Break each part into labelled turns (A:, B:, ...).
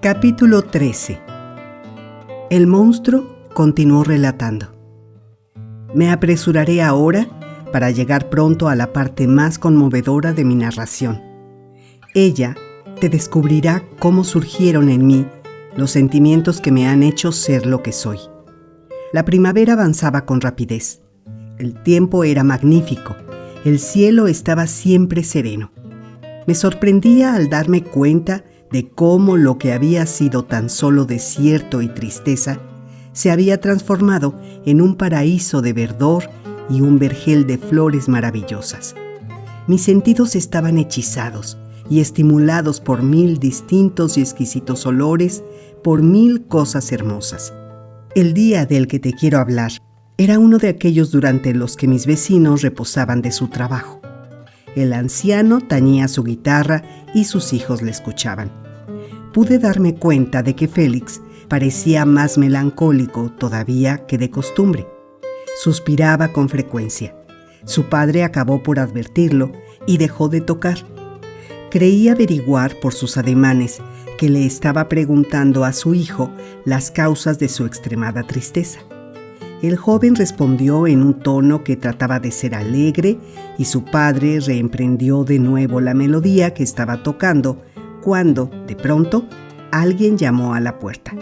A: Capítulo 13. El monstruo continuó relatando. Me apresuraré ahora para llegar pronto a la parte más conmovedora de mi narración. Ella te descubrirá cómo surgieron en mí los sentimientos que me han hecho ser lo que soy. La primavera avanzaba con rapidez. El tiempo era magnífico. El cielo estaba siempre sereno. Me sorprendía al darme cuenta de cómo lo que había sido tan solo desierto y tristeza se había transformado en un paraíso de verdor y un vergel de flores maravillosas. Mis sentidos estaban hechizados y estimulados por 1000 distintos y exquisitos olores, por 1000 cosas hermosas. El día del que te quiero hablar era uno de aquellos durante los que mis vecinos reposaban de su trabajo. El anciano tañía su guitarra y sus hijos le escuchaban. Pude darme cuenta de que Félix parecía más melancólico todavía que de costumbre. Suspiraba con frecuencia. Su padre acabó por advertirlo y dejó de tocar. Creí averiguar por sus ademanes que le estaba preguntando a su hijo las causas de su extremada tristeza. El joven respondió en un tono que trataba de ser alegre y su padre reemprendió de nuevo la melodía que estaba tocando cuando, de pronto, alguien llamó a la puerta.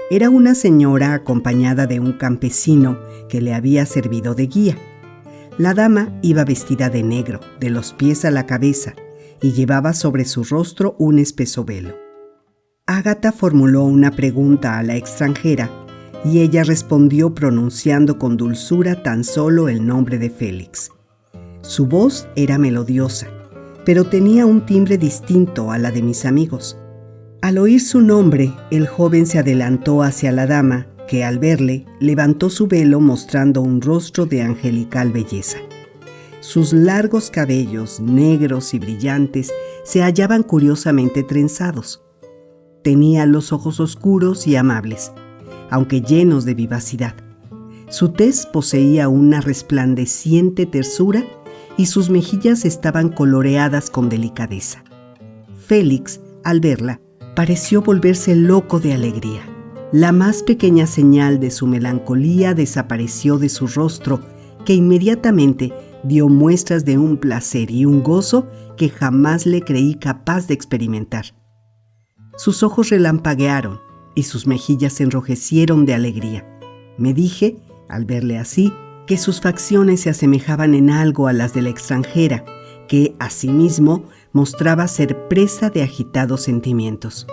A: Era una señora acompañada de un campesino que le había servido de guía. La dama iba vestida de negro, de los pies a la cabeza, y llevaba sobre su rostro un espeso velo. Ágata formuló una pregunta a la extranjera y ella respondió pronunciando con dulzura tan solo el nombre de Félix. Su voz era melodiosa, pero tenía un timbre distinto a la de mis amigos. Al oír su nombre, el joven se adelantó hacia la dama, que al verle levantó su velo mostrando un rostro de angelical belleza. Sus largos cabellos, negros y brillantes, se hallaban curiosamente trenzados. Tenía los ojos oscuros y amables, aunque llenos de vivacidad. Su tez poseía una resplandeciente tersura y sus mejillas estaban coloreadas con delicadeza. Félix, al verla, pareció volverse loco de alegría. La más pequeña señal de su melancolía desapareció de su rostro, que inmediatamente dio muestras de un placer y un gozo que jamás le creí capaz de experimentar. Sus ojos relampaguearon y sus mejillas se enrojecieron de alegría. Me dije, al verle así, que sus facciones se asemejaban en algo a las de la extranjera, que, asimismo, mostraba ser presa de agitados sentimientos.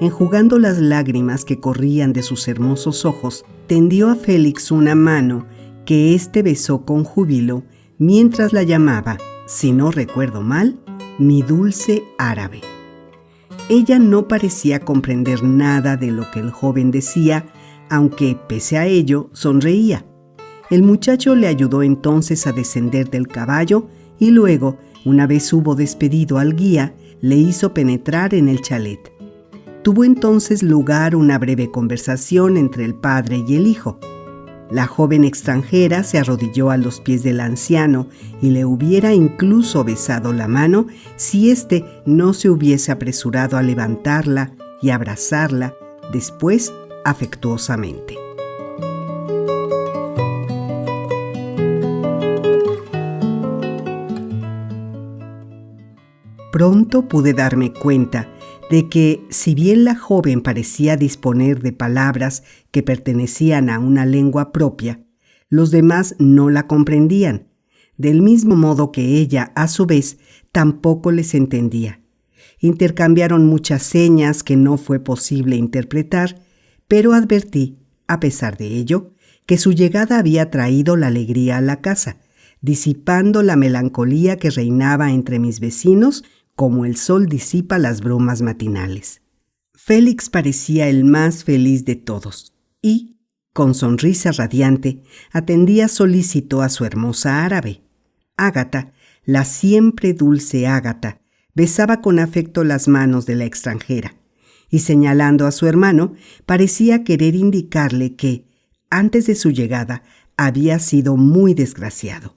A: Enjugando las lágrimas que corrían de sus hermosos ojos, tendió a Félix una mano que éste besó con júbilo mientras la llamaba, si no recuerdo mal, mi dulce árabe. Ella no parecía comprender nada de lo que el joven decía, aunque, pese a ello, sonreía. El muchacho le ayudó entonces a descender del caballo y luego, una vez hubo despedido al guía, le hizo penetrar en el chalet. Tuvo entonces lugar una breve conversación entre el padre y el hijo. La joven extranjera se arrodilló a los pies del anciano y le hubiera incluso besado la mano si éste no se hubiese apresurado a levantarla y abrazarla después afectuosamente. Pronto pude darme cuenta de que, si bien la joven parecía disponer de palabras que pertenecían a una lengua propia, los demás no la comprendían, del mismo modo que ella, a su vez, tampoco les entendía. Intercambiaron muchas señas que no fue posible interpretar, pero advertí, a pesar de ello, que su llegada había traído la alegría a la casa, disipando la melancolía que reinaba entre mis vecinos como el sol disipa las brumas matinales. Félix parecía el más feliz de todos y, con sonrisa radiante, atendía solícito a su hermosa árabe. Ágata, la siempre dulce Ágata, besaba con afecto las manos de la extranjera y, señalando a su hermano, parecía querer indicarle que, antes de su llegada, había sido muy desgraciado.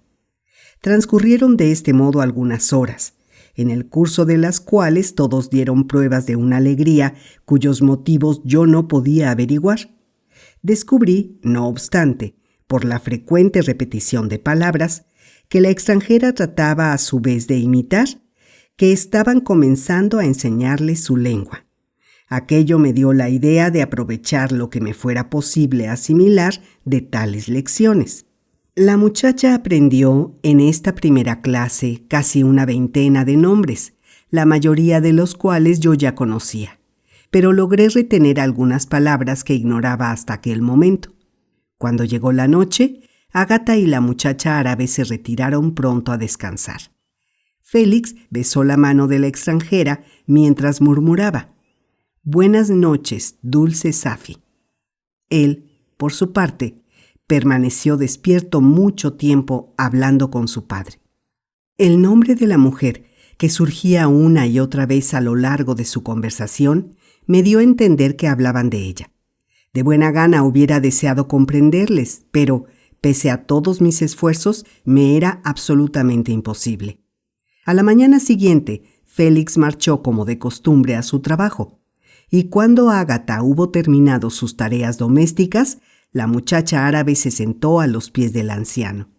A: Transcurrieron de este modo algunas horas. en el curso de las cuales todos dieron pruebas de una alegría cuyos motivos yo no podía averiguar. Descubrí, no obstante, por la frecuente repetición de palabras, que la extranjera trataba a su vez de imitar, que estaban comenzando a enseñarles su lengua. Aquello me dio la idea de aprovechar lo que me fuera posible asimilar de tales lecciones. La muchacha aprendió en esta primera clase casi una veintena de nombres, la mayoría de los cuales yo ya conocía, pero logré retener algunas palabras que ignoraba hasta aquel momento. Cuando llegó la noche, Ágata y la muchacha árabe se retiraron pronto a descansar. Félix besó la mano de la extranjera mientras murmuraba: «Buenas noches, dulce Safi». Él, por su parte, permaneció despierto mucho tiempo hablando con su padre. El nombre de la mujer, que surgía una y otra vez a lo largo de su conversación, me dio a entender que hablaban de ella. De buena gana hubiera deseado comprenderles, pero, pese a todos mis esfuerzos, me era absolutamente imposible. A la mañana siguiente, Félix marchó como de costumbre a su trabajo, y cuando Ágata hubo terminado sus tareas domésticas, la muchacha árabe se sentó a los pies del anciano.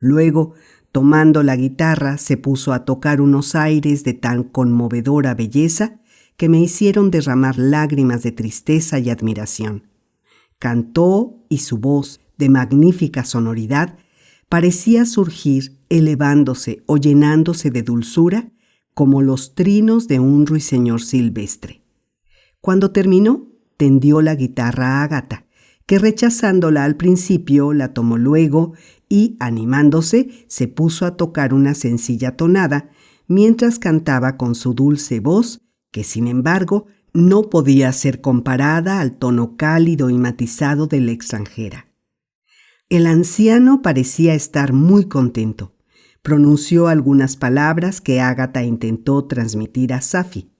A: Luego, tomando la guitarra, se puso a tocar unos aires de tan conmovedora belleza que me hicieron derramar lágrimas de tristeza y admiración. Cantó y su voz, de magnífica sonoridad, parecía surgir elevándose o llenándose de dulzura como los trinos de un ruiseñor silvestre. Cuando terminó, tendió la guitarra a Ágata, que rechazándola al principio la tomó luego y, animándose, se puso a tocar una sencilla tonada mientras cantaba con su dulce voz, que sin embargo no podía ser comparada al tono cálido y matizado de la extranjera. El anciano parecía estar muy contento. Pronunció algunas palabras que Ágata intentó transmitir a Safi.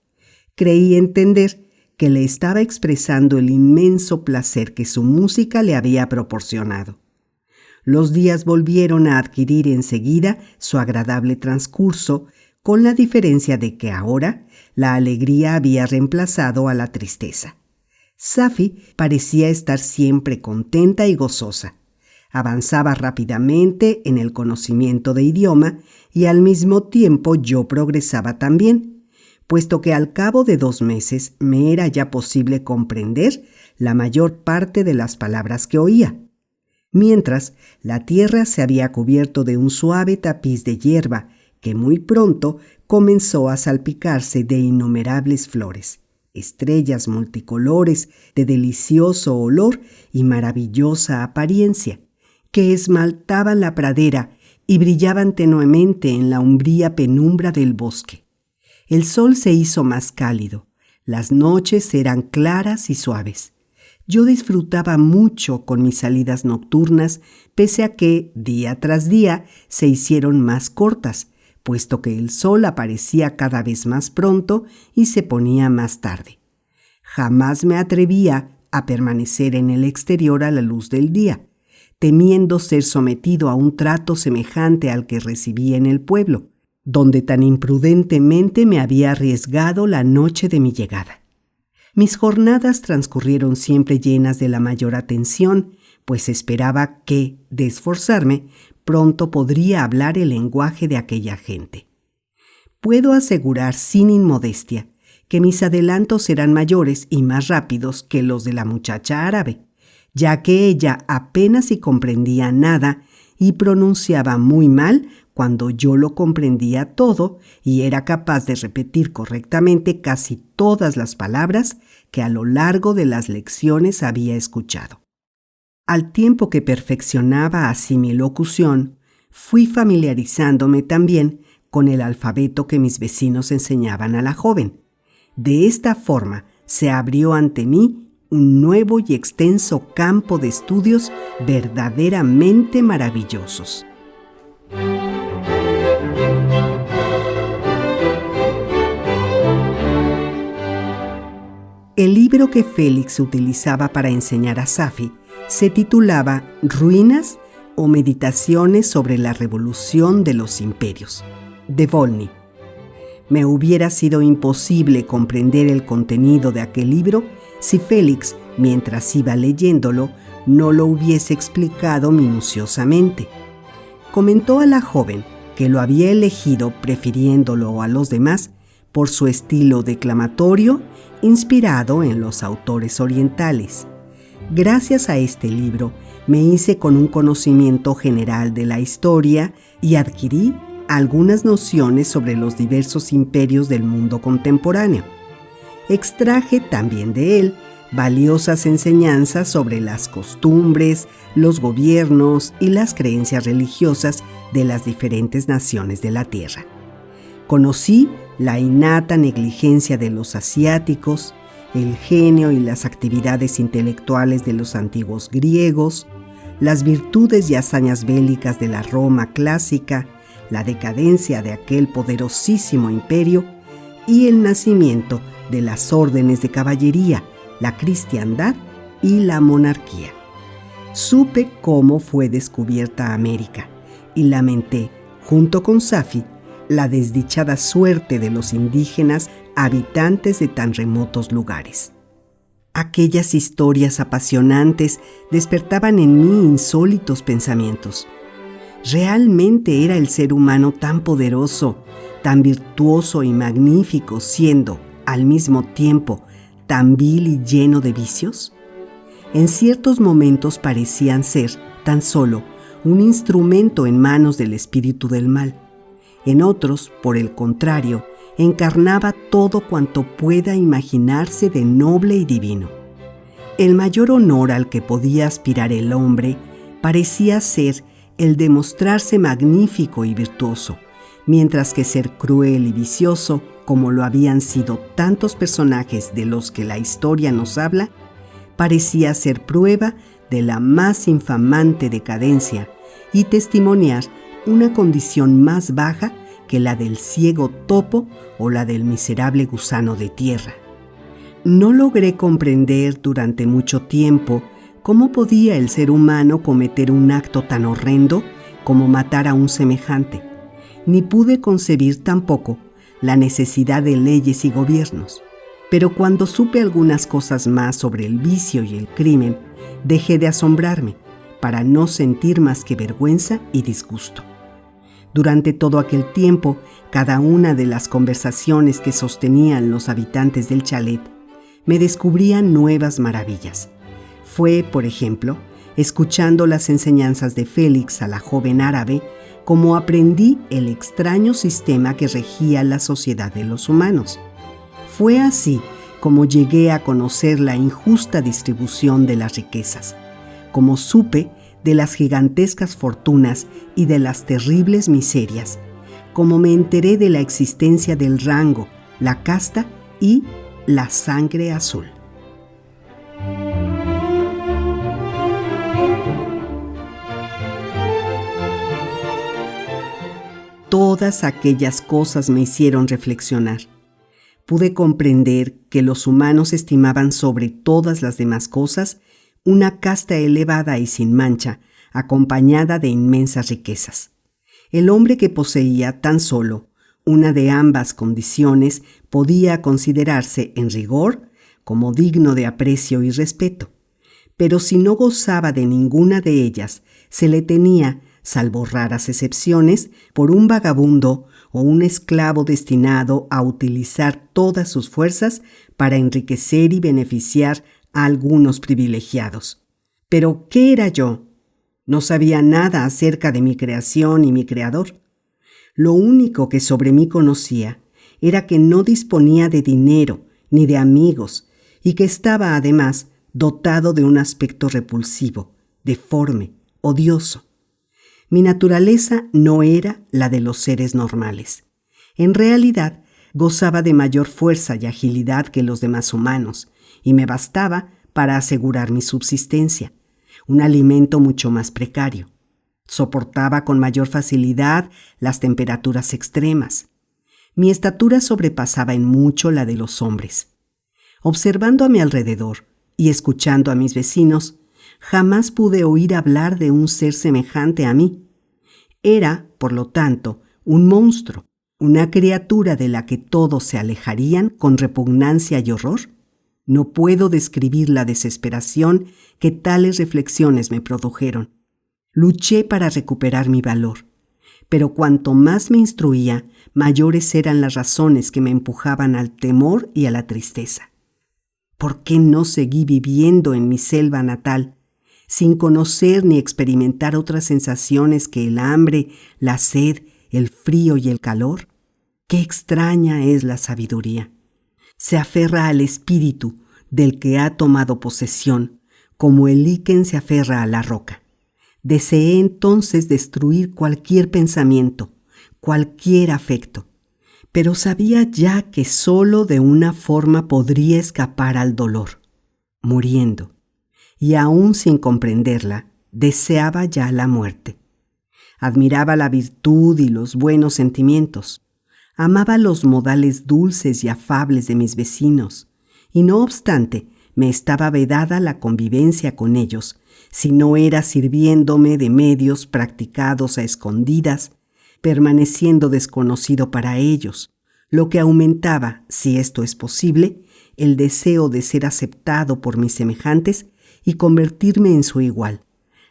A: Creí entender que le estaba expresando el inmenso placer que su música le había proporcionado. Los días volvieron a adquirir enseguida su agradable transcurso, con la diferencia de que ahora la alegría había reemplazado a la tristeza. Safi parecía estar siempre contenta y gozosa. Avanzaba rápidamente en el conocimiento de idioma y al mismo tiempo yo progresaba también, puesto que al cabo de 2 meses me era ya posible comprender la mayor parte de las palabras que oía. Mientras, la tierra se había cubierto de un suave tapiz de hierba que muy pronto comenzó a salpicarse de innumerables flores, estrellas multicolores de delicioso olor y maravillosa apariencia, que esmaltaban la pradera y brillaban tenuemente en la umbría penumbra del bosque. El sol se hizo más cálido, las noches eran claras y suaves. Yo disfrutaba mucho con mis salidas nocturnas, pese a que, día tras día, se hicieron más cortas, puesto que el sol aparecía cada vez más pronto y se ponía más tarde. Jamás me atrevía a permanecer en el exterior a la luz del día, temiendo ser sometido a un trato semejante al que recibí en el pueblo, donde tan imprudentemente me había arriesgado la noche de mi llegada. Mis jornadas transcurrieron siempre llenas de la mayor atención, pues esperaba que, de esforzarme, pronto podría hablar el lenguaje de aquella gente. Puedo asegurar sin inmodestia que mis adelantos eran mayores y más rápidos que los de la muchacha árabe, ya que ella apenas si comprendía nada y pronunciaba muy mal cuando yo lo comprendía todo y era capaz de repetir correctamente casi todas las palabras que a lo largo de las lecciones había escuchado. Al tiempo que perfeccionaba así mi locución, fui familiarizándome también con el alfabeto que mis vecinos enseñaban a la joven. De esta forma se abrió ante mí un nuevo y extenso campo de estudios verdaderamente maravillosos. El libro que Félix utilizaba para enseñar a Safi se titulaba Ruinas o Meditaciones sobre la Revolución de los Imperios, de Volney. Me hubiera sido imposible comprender el contenido de aquel libro si Félix, mientras iba leyéndolo, no lo hubiese explicado minuciosamente. Comentó a la joven que lo había elegido prefiriéndolo a los demás por su estilo declamatorio inspirado en los autores orientales. Gracias a este libro me hice con un conocimiento general de la historia y adquirí algunas nociones sobre los diversos imperios del mundo contemporáneo. Extraje también de él valiosas enseñanzas sobre las costumbres, los gobiernos y las creencias religiosas de las diferentes naciones de la Tierra. Conocí la innata negligencia de los asiáticos, el genio y las actividades intelectuales de los antiguos griegos, las virtudes y hazañas bélicas de la Roma clásica, la decadencia de aquel poderosísimo imperio y el nacimiento de las órdenes de caballería, la cristiandad y la monarquía. Supe cómo fue descubierta América y lamenté, junto con Safi, la desdichada suerte de los indígenas habitantes de tan remotos lugares. Aquellas historias apasionantes despertaban en mí insólitos pensamientos. ¿Realmente era el ser humano tan poderoso, tan virtuoso y magnífico, siendo, al mismo tiempo, tan vil y lleno de vicios? En ciertos momentos parecían ser, tan solo, un instrumento en manos del espíritu del mal. En otros, por el contrario, encarnaba todo cuanto pueda imaginarse de noble y divino. El mayor honor al que podía aspirar el hombre parecía ser el de mostrarse magnífico y virtuoso, mientras que ser cruel y vicioso, como lo habían sido tantos personajes de los que la historia nos habla, parecía ser prueba de la más infamante decadencia y testimoniar una condición más baja que la del ciego topo o la del miserable gusano de tierra. No logré comprender durante mucho tiempo cómo podía el ser humano cometer un acto tan horrendo como matar a un semejante, ni pude concebir tampoco la necesidad de leyes y gobiernos. Pero cuando supe algunas cosas más sobre el vicio y el crimen, dejé de asombrarme para no sentir más que vergüenza y disgusto. Durante todo aquel tiempo, cada una de las conversaciones que sostenían los habitantes del chalet me descubrían nuevas maravillas. Fue, por ejemplo, escuchando las enseñanzas de Félix a la joven árabe, como aprendí el extraño sistema que regía la sociedad de los humanos. Fue así como llegué a conocer la injusta distribución de las riquezas, como supe de las gigantescas fortunas y de las terribles miserias, como me enteré de la existencia del rango, la casta y la sangre azul. Todas aquellas cosas me hicieron reflexionar. Pude comprender que los humanos estimaban sobre todas las demás cosas una casta elevada y sin mancha, acompañada de inmensas riquezas. El hombre que poseía tan solo una de ambas condiciones podía considerarse, en rigor, como digno de aprecio y respeto. Pero si no gozaba de ninguna de ellas, se le tenía, salvo raras excepciones, por un vagabundo o un esclavo destinado a utilizar todas sus fuerzas para enriquecer y beneficiar a algunos privilegiados. ¿Pero qué era yo? No sabía nada acerca de mi creación y mi creador. Lo único que sobre mí conocía era que no disponía de dinero ni de amigos y que estaba además dotado de un aspecto repulsivo, deforme, odioso. Mi naturaleza no era la de los seres normales. En realidad, gozaba de mayor fuerza y agilidad que los demás humanos, y me bastaba para asegurar mi subsistencia, un alimento mucho más precario. Soportaba con mayor facilidad las temperaturas extremas. Mi estatura sobrepasaba en mucho la de los hombres. Observando a mi alrededor y escuchando a mis vecinos, jamás pude oír hablar de un ser semejante a mí. Era, por lo tanto, un monstruo, una criatura de la que todos se alejarían con repugnancia y horror. No puedo describir la desesperación que tales reflexiones me produjeron. Luché para recuperar mi valor, pero cuanto más me instruía, mayores eran las razones que me empujaban al temor y a la tristeza. ¿Por qué no seguí viviendo en mi selva natal, sin conocer ni experimentar otras sensaciones que el hambre, la sed, el frío y el calor? ¡Qué extraña es la sabiduría! Se aferra al espíritu del que ha tomado posesión, como el líquen se aferra a la roca. Deseé entonces destruir cualquier pensamiento, cualquier afecto, pero sabía ya que solo de una forma podría escapar al dolor, muriendo, y aún sin comprenderla, deseaba ya la muerte. Admiraba la virtud y los buenos sentimientos, amaba los modales dulces y afables de mis vecinos, y no obstante, me estaba vedada la convivencia con ellos, si no era sirviéndome de medios practicados a escondidas, permaneciendo desconocido para ellos, lo que aumentaba, si esto es posible, el deseo de ser aceptado por mis semejantes y convertirme en su igual.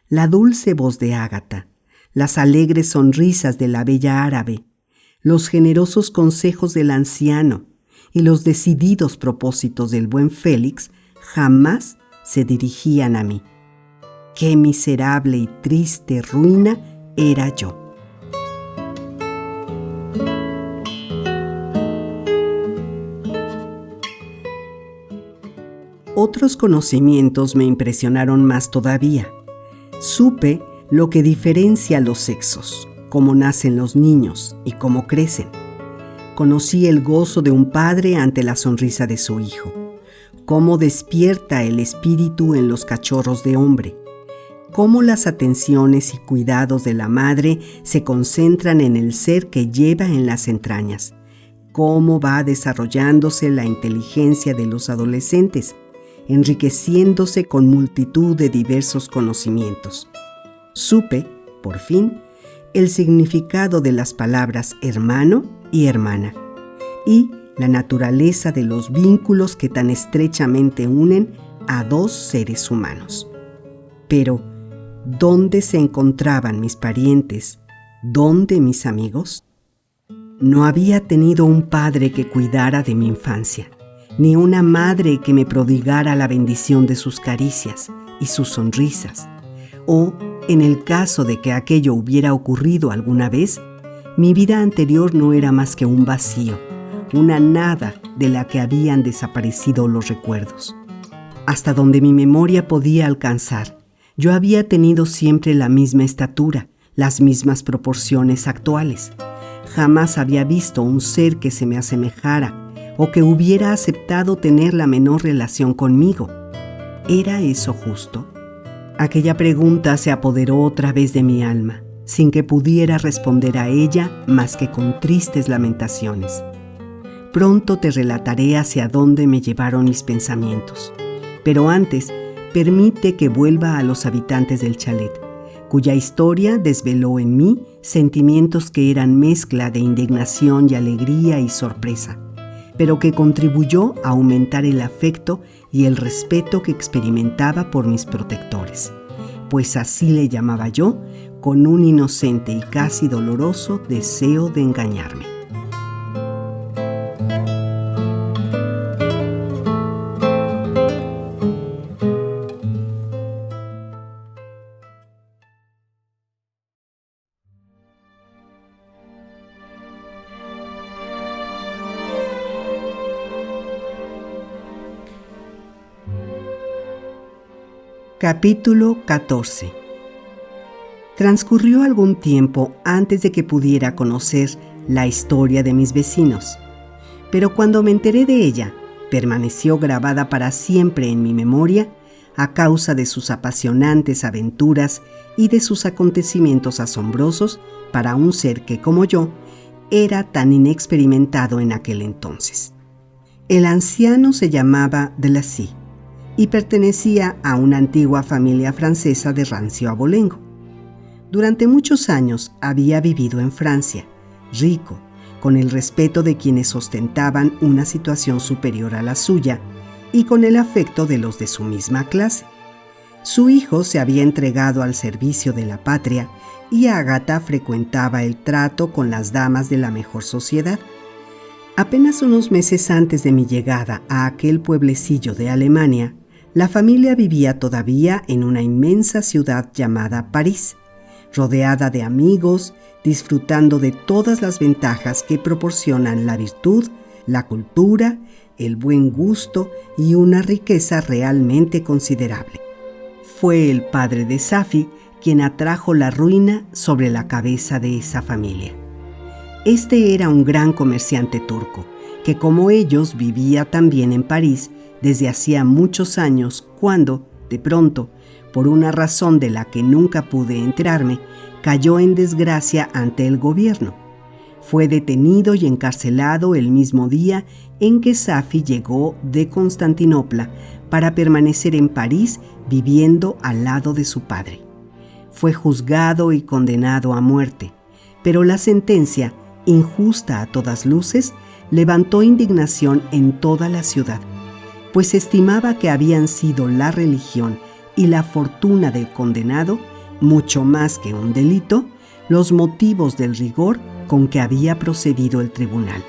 A: La dulce voz de Ágata, las alegres sonrisas de la bella árabe, los generosos consejos del anciano y los decididos propósitos del buen Félix jamás se dirigían a mí. Qué miserable y triste ruina era yo. Otros conocimientos me impresionaron más todavía. Supe lo que diferencia los sexos, cómo nacen los niños y cómo crecen. Conocí el gozo de un padre ante la sonrisa de su hijo, cómo despierta el espíritu en los cachorros de hombre, cómo las atenciones y cuidados de la madre se concentran en el ser que lleva en las entrañas, cómo va desarrollándose la inteligencia de los adolescentes, enriqueciéndose con multitud de diversos conocimientos. Supe, por fin, el significado de las palabras hermano y hermana, y la naturaleza de los vínculos que tan estrechamente unen a dos seres humanos. Pero, ¿dónde se encontraban mis parientes? ¿Dónde mis amigos? No había tenido un padre que cuidara de mi infancia, ni una madre que me prodigara la bendición de sus caricias y sus sonrisas. O, en el caso de que aquello hubiera ocurrido alguna vez, mi vida anterior no era más que un vacío, una nada de la que habían desaparecido los recuerdos. Hasta donde mi memoria podía alcanzar, yo había tenido siempre la misma estatura, las mismas proporciones actuales. Jamás había visto un ser que se me asemejara o que hubiera aceptado tener la menor relación conmigo. ¿Era eso justo? Aquella pregunta se apoderó otra vez de mi alma, sin que pudiera responder a ella más que con tristes lamentaciones. Pronto te relataré hacia dónde me llevaron mis pensamientos, pero antes permite que vuelva a los habitantes del chalet, cuya historia desveló en mí sentimientos que eran mezcla de indignación y alegría y sorpresa, pero que contribuyó a aumentar el afecto y el respeto que experimentaba por mis protectores, pues así le llamaba yo, con un inocente y casi doloroso deseo de engañarme. Capítulo 14. Transcurrió algún tiempo antes de que pudiera conocer la historia de mis vecinos, pero cuando me enteré de ella, permaneció grabada para siempre en mi memoria a causa de sus apasionantes aventuras y de sus acontecimientos asombrosos para un ser que, como yo, era tan inexperimentado en aquel entonces. El anciano se llamaba Delacy y pertenecía a una antigua familia francesa de rancio abolengo. Durante muchos años había vivido en Francia, rico, con el respeto de quienes ostentaban una situación superior a la suya y con el afecto de los de su misma clase. Su hijo se había entregado al servicio de la patria y Ágata frecuentaba el trato con las damas de la mejor sociedad. Apenas unos meses antes de mi llegada a aquel pueblecillo de Alemania, la familia vivía todavía en una inmensa ciudad llamada París, rodeada de amigos, disfrutando de todas las ventajas que proporcionan la virtud, la cultura, el buen gusto y una riqueza realmente considerable. Fue el padre de Safi quien atrajo la ruina sobre la cabeza de esa familia. Este era un gran comerciante turco, que como ellos vivía también en París desde hacía muchos años cuando, de pronto, por una razón de la que nunca pude enterarme, cayó en desgracia ante el gobierno. Fue detenido y encarcelado el mismo día en que Safi llegó de Constantinopla para permanecer en París viviendo al lado de su padre. Fue juzgado y condenado a muerte, pero la sentencia, injusta a todas luces, levantó indignación en toda la ciudad, pues estimaba que habían sido la religión y la fortuna del condenado, mucho más que un delito, los motivos del rigor con que había procedido el tribunal.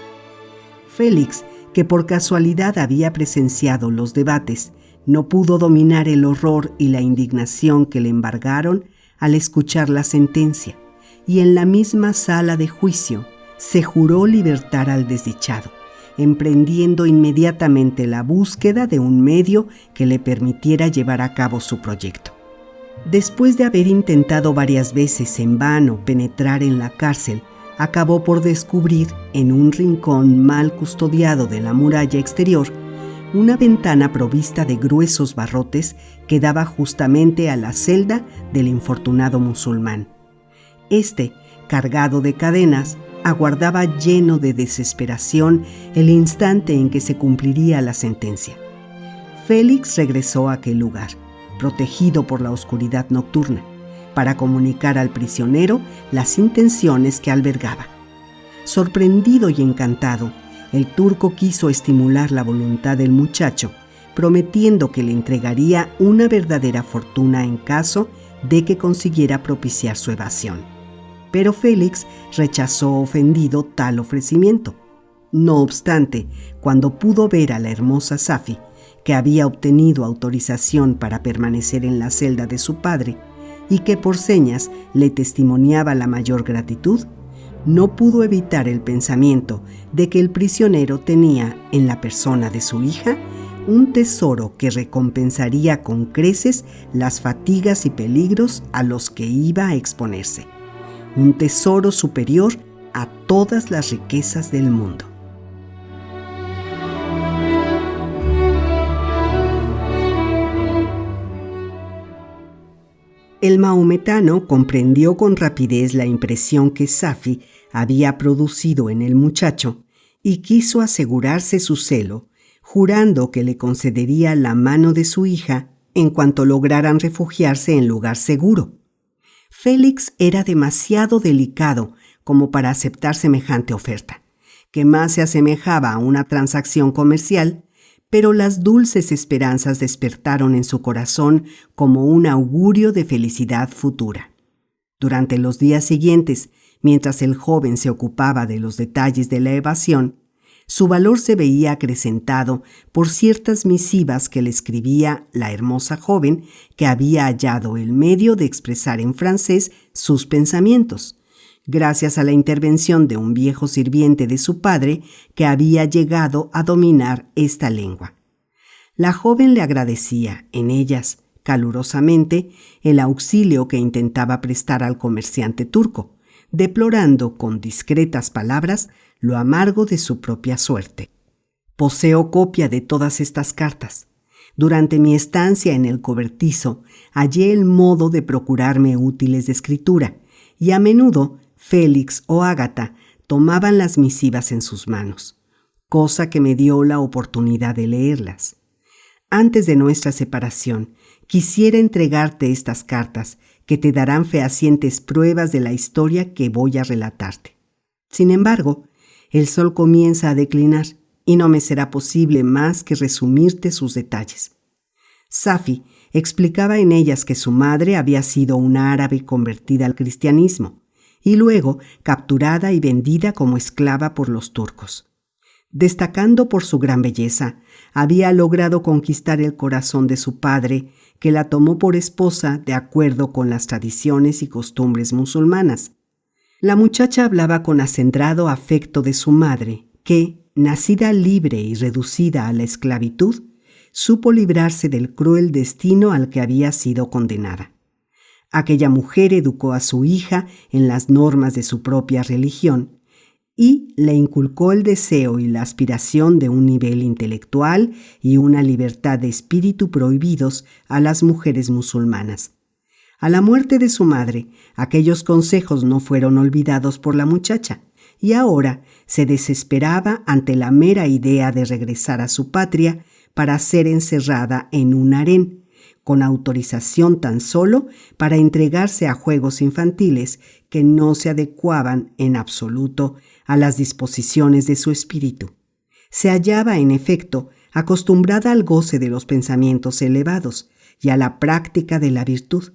A: Félix, que por casualidad había presenciado los debates, no pudo dominar el horror y la indignación que le embargaron al escuchar la sentencia, y en la misma sala de juicio se juró libertar al desdichado, emprendiendo inmediatamente la búsqueda de un medio que le permitiera llevar a cabo su proyecto. Después de haber intentado varias veces en vano penetrar en la cárcel, acabó por descubrir, en un rincón mal custodiado de la muralla exterior, una ventana provista de gruesos barrotes que daba justamente a la celda del infortunado musulmán. Este, cargado de cadenas, aguardaba lleno de desesperación el instante en que se cumpliría la sentencia. Félix regresó a aquel lugar, protegido por la oscuridad nocturna, para comunicar al prisionero las intenciones que albergaba. Sorprendido y encantado, el turco quiso estimular la voluntad del muchacho, prometiendo que le entregaría una verdadera fortuna en caso de que consiguiera propiciar su evasión. Pero Félix rechazó ofendido tal ofrecimiento. No obstante, cuando pudo ver a la hermosa Safi, que había obtenido autorización para permanecer en la celda de su padre y que por señas le testimoniaba la mayor gratitud, no pudo evitar el pensamiento de que el prisionero tenía, en la persona de su hija, un tesoro que recompensaría con creces las fatigas y peligros a los que iba a exponerse. Un tesoro superior a todas las riquezas del mundo. El mahometano comprendió con rapidez la impresión que Safi había producido en el muchacho y quiso asegurarse su celo, jurando que le concedería la mano de su hija en cuanto lograran refugiarse en lugar seguro. Félix era demasiado delicado como para aceptar semejante oferta, que más se asemejaba a una transacción comercial, pero las dulces esperanzas despertaron en su corazón como un augurio de felicidad futura. Durante los días siguientes, mientras el joven se ocupaba de los detalles de la evasión, su valor se veía acrecentado por ciertas misivas que le escribía la hermosa joven que había hallado el medio de expresar en francés sus pensamientos, gracias a la intervención de un viejo sirviente de su padre que había llegado a dominar esta lengua. La joven le agradecía, en ellas, calurosamente, el auxilio que intentaba prestar al comerciante turco, deplorando con discretas palabras lo amargo de su propia suerte. Poseo copia de todas estas cartas. Durante mi estancia en el cobertizo, hallé el modo de procurarme útiles de escritura, y a menudo Félix o Ágata tomaban las misivas en sus manos, cosa que me dio la oportunidad de leerlas. Antes de nuestra separación, quisiera entregarte estas cartas que te darán fehacientes pruebas de la historia que voy a relatarte. Sin embargo, El sol comienza a declinar y no me será posible más que resumirte sus detalles. Safi explicaba en ellas que su madre había sido una árabe convertida al cristianismo y luego capturada y vendida como esclava por los turcos. Destacando por su gran belleza, había logrado conquistar el corazón de su padre, que la tomó por esposa de acuerdo con las tradiciones y costumbres musulmanas. La muchacha hablaba con acendrado afecto de su madre, que, nacida libre y reducida a la esclavitud, supo librarse del cruel destino al que había sido condenada. Aquella mujer educó a su hija en las normas de su propia religión y le inculcó el deseo y la aspiración de un nivel intelectual y una libertad de espíritu prohibidos a las mujeres musulmanas. A la muerte de su madre, aquellos consejos no fueron olvidados por la muchacha, y ahora se desesperaba ante la mera idea de regresar a su patria para ser encerrada en un harén, con autorización tan solo para entregarse a juegos infantiles que no se adecuaban en absoluto a las disposiciones de su espíritu. Se hallaba, en efecto, acostumbrada al goce de los pensamientos elevados y a la práctica de la virtud.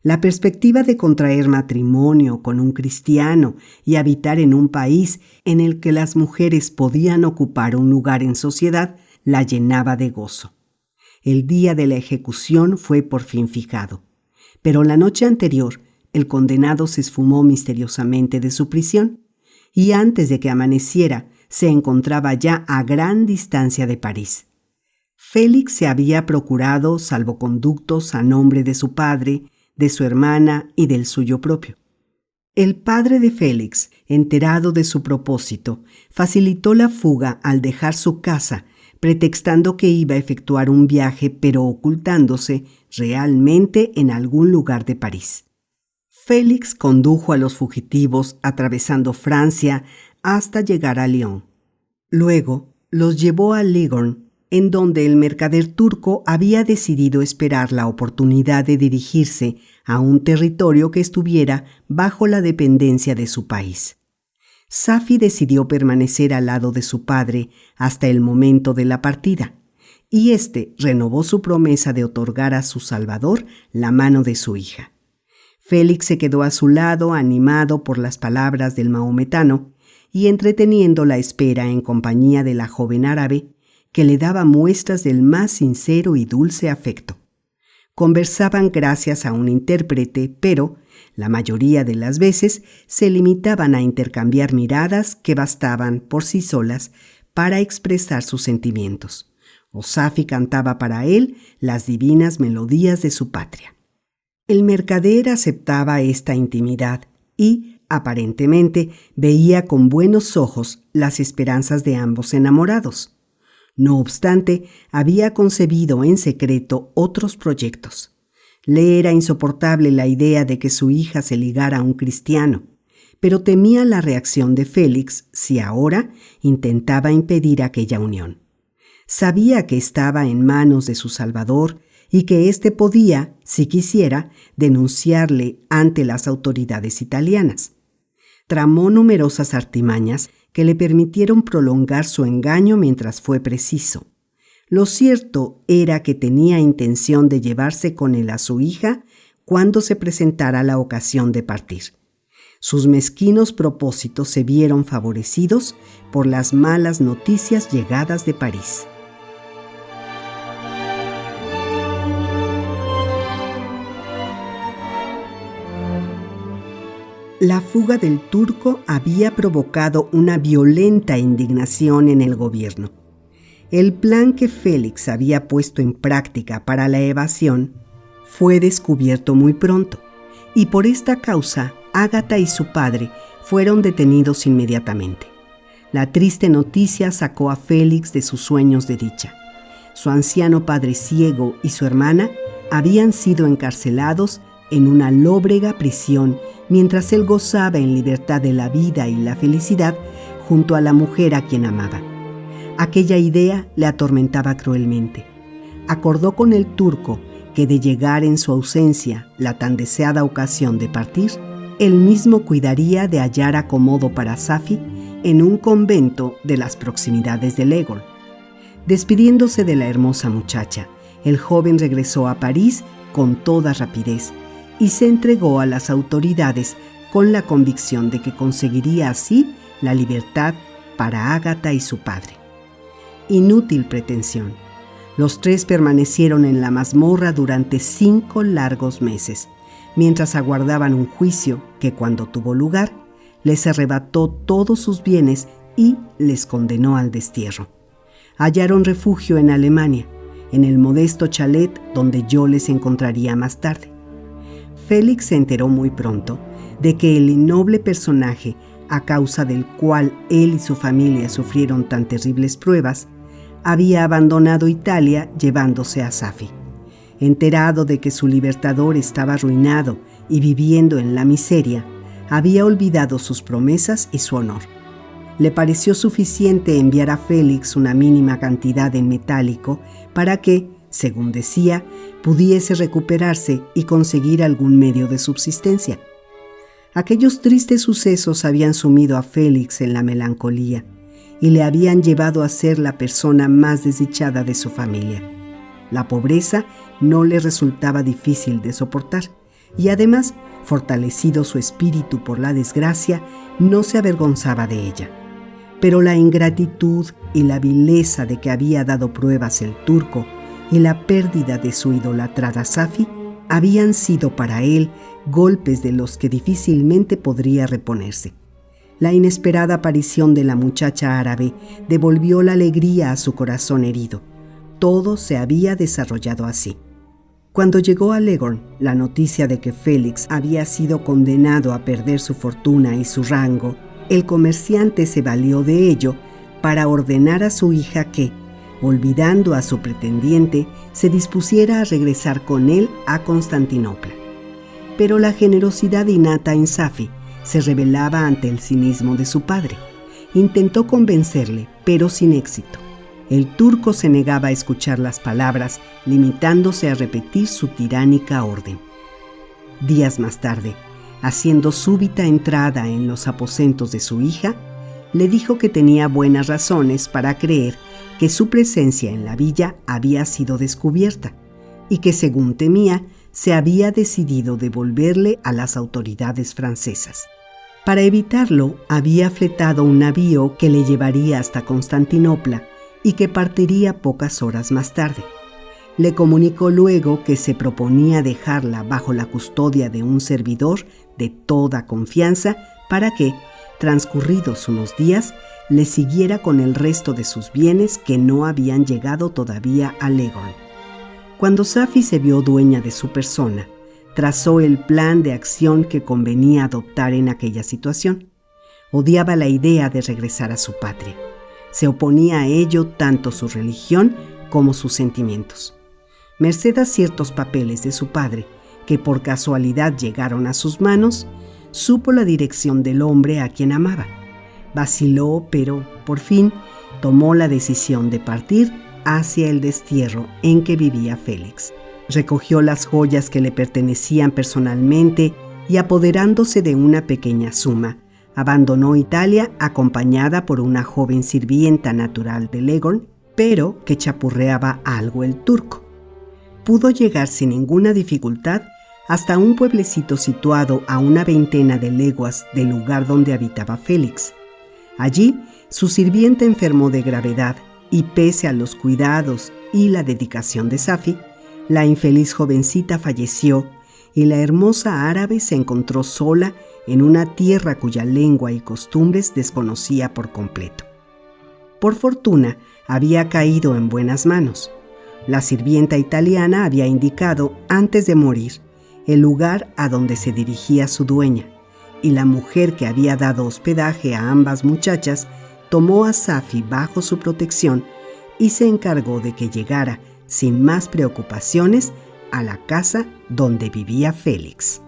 A: La perspectiva de contraer matrimonio con un cristiano y habitar en un país en el que las mujeres podían ocupar un lugar en sociedad la llenaba de gozo. El día de la ejecución fue por fin fijado, pero la noche anterior el condenado se esfumó misteriosamente de su prisión y antes de que amaneciera se encontraba ya a gran distancia de París. Félix se había procurado salvoconductos a nombre de su padre, de su hermana y del suyo propio. El padre de Félix, enterado de su propósito, facilitó la fuga al dejar su casa, pretextando que iba a efectuar un viaje, pero ocultándose realmente en algún lugar de París. Félix condujo a los fugitivos atravesando Francia hasta llegar a Lyon. Luego los llevó a Ligogne, en donde el mercader turco había decidido esperar la oportunidad de dirigirse a un territorio que estuviera bajo la dependencia de su país. Safi decidió permanecer al lado de su padre hasta el momento de la partida, y éste renovó su promesa de otorgar a su salvador la mano de su hija. Félix se quedó a su lado, animado por las palabras del mahometano y entreteniendo la espera en compañía de la joven árabe, que le daba muestras del más sincero y dulce afecto. Conversaban gracias a un intérprete, pero la mayoría de las veces se limitaban a intercambiar miradas que bastaban por sí solas para expresar sus sentimientos. O Safi cantaba para él las divinas melodías de su patria. El mercader aceptaba esta intimidad y, aparentemente, veía con buenos ojos las esperanzas de ambos enamorados. No obstante, había concebido en secreto otros proyectos. Le era insoportable la idea de que su hija se ligara a un cristiano, pero temía la reacción de Félix si ahora intentaba impedir aquella unión. Sabía que estaba en manos de su Salvador y que éste podía, si quisiera, denunciarle ante las autoridades italianas. Tramó numerosas artimañas que le permitieron prolongar su engaño mientras fue preciso. Lo cierto era que tenía intención de llevarse con él a su hija cuando se presentara la ocasión de partir. Sus mezquinos propósitos se vieron favorecidos por las malas noticias llegadas de París. La fuga del turco había provocado una violenta indignación en el gobierno. El plan que Félix había puesto en práctica para la evasión fue descubierto muy pronto, y por esta causa Ágata y su padre fueron detenidos inmediatamente. La triste noticia sacó a Félix de sus sueños de dicha. Su anciano padre ciego y su hermana habían sido encarcelados en una lóbrega prisión mientras él gozaba en libertad de la vida y la felicidad junto a la mujer a quien amaba. Aquella idea le atormentaba cruelmente. Acordó con el turco que de llegar en su ausencia la tan deseada ocasión de partir, él mismo cuidaría de hallar acomodo para Safi en un convento de las proximidades de Leghorn. Despidiéndose de la hermosa muchacha, el joven regresó a París con toda rapidez y se entregó a las autoridades con la convicción de que conseguiría así la libertad para Ágata y su padre. Inútil pretensión. Los tres permanecieron en la mazmorra durante 5 largos meses, mientras aguardaban un juicio que, cuando tuvo lugar, les arrebató todos sus bienes y les condenó al destierro. Hallaron refugio en Alemania, en el modesto chalet donde yo les encontraría más tarde. Félix se enteró muy pronto de que el innoble personaje, a causa del cual él y su familia sufrieron tan terribles pruebas, había abandonado Italia llevándose a Safi. Enterado de que su libertador estaba arruinado y viviendo en la miseria, había olvidado sus promesas y su honor. Le pareció suficiente enviar a Félix una mínima cantidad en metálico para que, según decía, pudiese recuperarse y conseguir algún medio de subsistencia. Aquellos tristes sucesos habían sumido a Félix en la melancolía y le habían llevado a ser la persona más desdichada de su familia. La pobreza no le resultaba difícil de soportar y además, fortalecido su espíritu por la desgracia, no se avergonzaba de ella. Pero la ingratitud y la vileza de que había dado pruebas el turco y la pérdida de su idolatrada Safi habían sido para él golpes de los que difícilmente podría reponerse. La inesperada aparición de la muchacha árabe devolvió la alegría a su corazón herido. Todo se había desarrollado así. Cuando llegó a Leghorn la noticia de que Félix había sido condenado a perder su fortuna y su rango, el comerciante se valió de ello para ordenar a su hija que, olvidando a su pretendiente, se dispusiera a regresar con él a Constantinopla. Pero la generosidad innata en Safi se rebelaba ante el cinismo de su padre. Intentó convencerle, pero sin éxito. El turco se negaba a escuchar las palabras, limitándose a repetir su tiránica orden. Días más tarde, haciendo súbita entrada en los aposentos de su hija, le dijo que tenía buenas razones para creer que su presencia en la villa había sido descubierta y que, según temía, se había decidido devolverle a las autoridades francesas. Para evitarlo, había fletado un navío que le llevaría hasta Constantinopla y que partiría pocas horas más tarde. Le comunicó luego que se proponía dejarla bajo la custodia de un servidor de toda confianza para que, transcurridos unos días, le siguiera con el resto de sus bienes que no habían llegado todavía a Leghorn. Cuando Safi se vio dueña de su persona, trazó el plan de acción que convenía adoptar en aquella situación. Odiaba la idea de regresar a su patria. Se oponía a ello tanto su religión como sus sentimientos. Merced a ciertos papeles de su padre, que por casualidad llegaron a sus manos, supo la dirección del hombre a quien amaba. Vaciló, pero, por fin, tomó la decisión de partir hacia el destierro en que vivía Félix. Recogió las joyas que le pertenecían personalmente y, apoderándose de una pequeña suma, abandonó Italia acompañada por una joven sirvienta natural de Leghorn, pero que chapurreaba algo el turco. Pudo llegar sin ninguna dificultad hasta un pueblecito situado a una 20 de leguas del lugar donde habitaba Félix. Allí, su sirvienta enfermó de gravedad y, pese a los cuidados y la dedicación de Safi, la infeliz jovencita falleció y la hermosa árabe se encontró sola en una tierra cuya lengua y costumbres desconocía por completo. Por fortuna, había caído en buenas manos. La sirvienta italiana había indicado, antes de morir, el lugar a donde se dirigía su dueña, y la mujer que había dado hospedaje a ambas muchachas tomó a Safi bajo su protección y se encargó de que llegara, sin más preocupaciones, a la casa donde vivía Félix.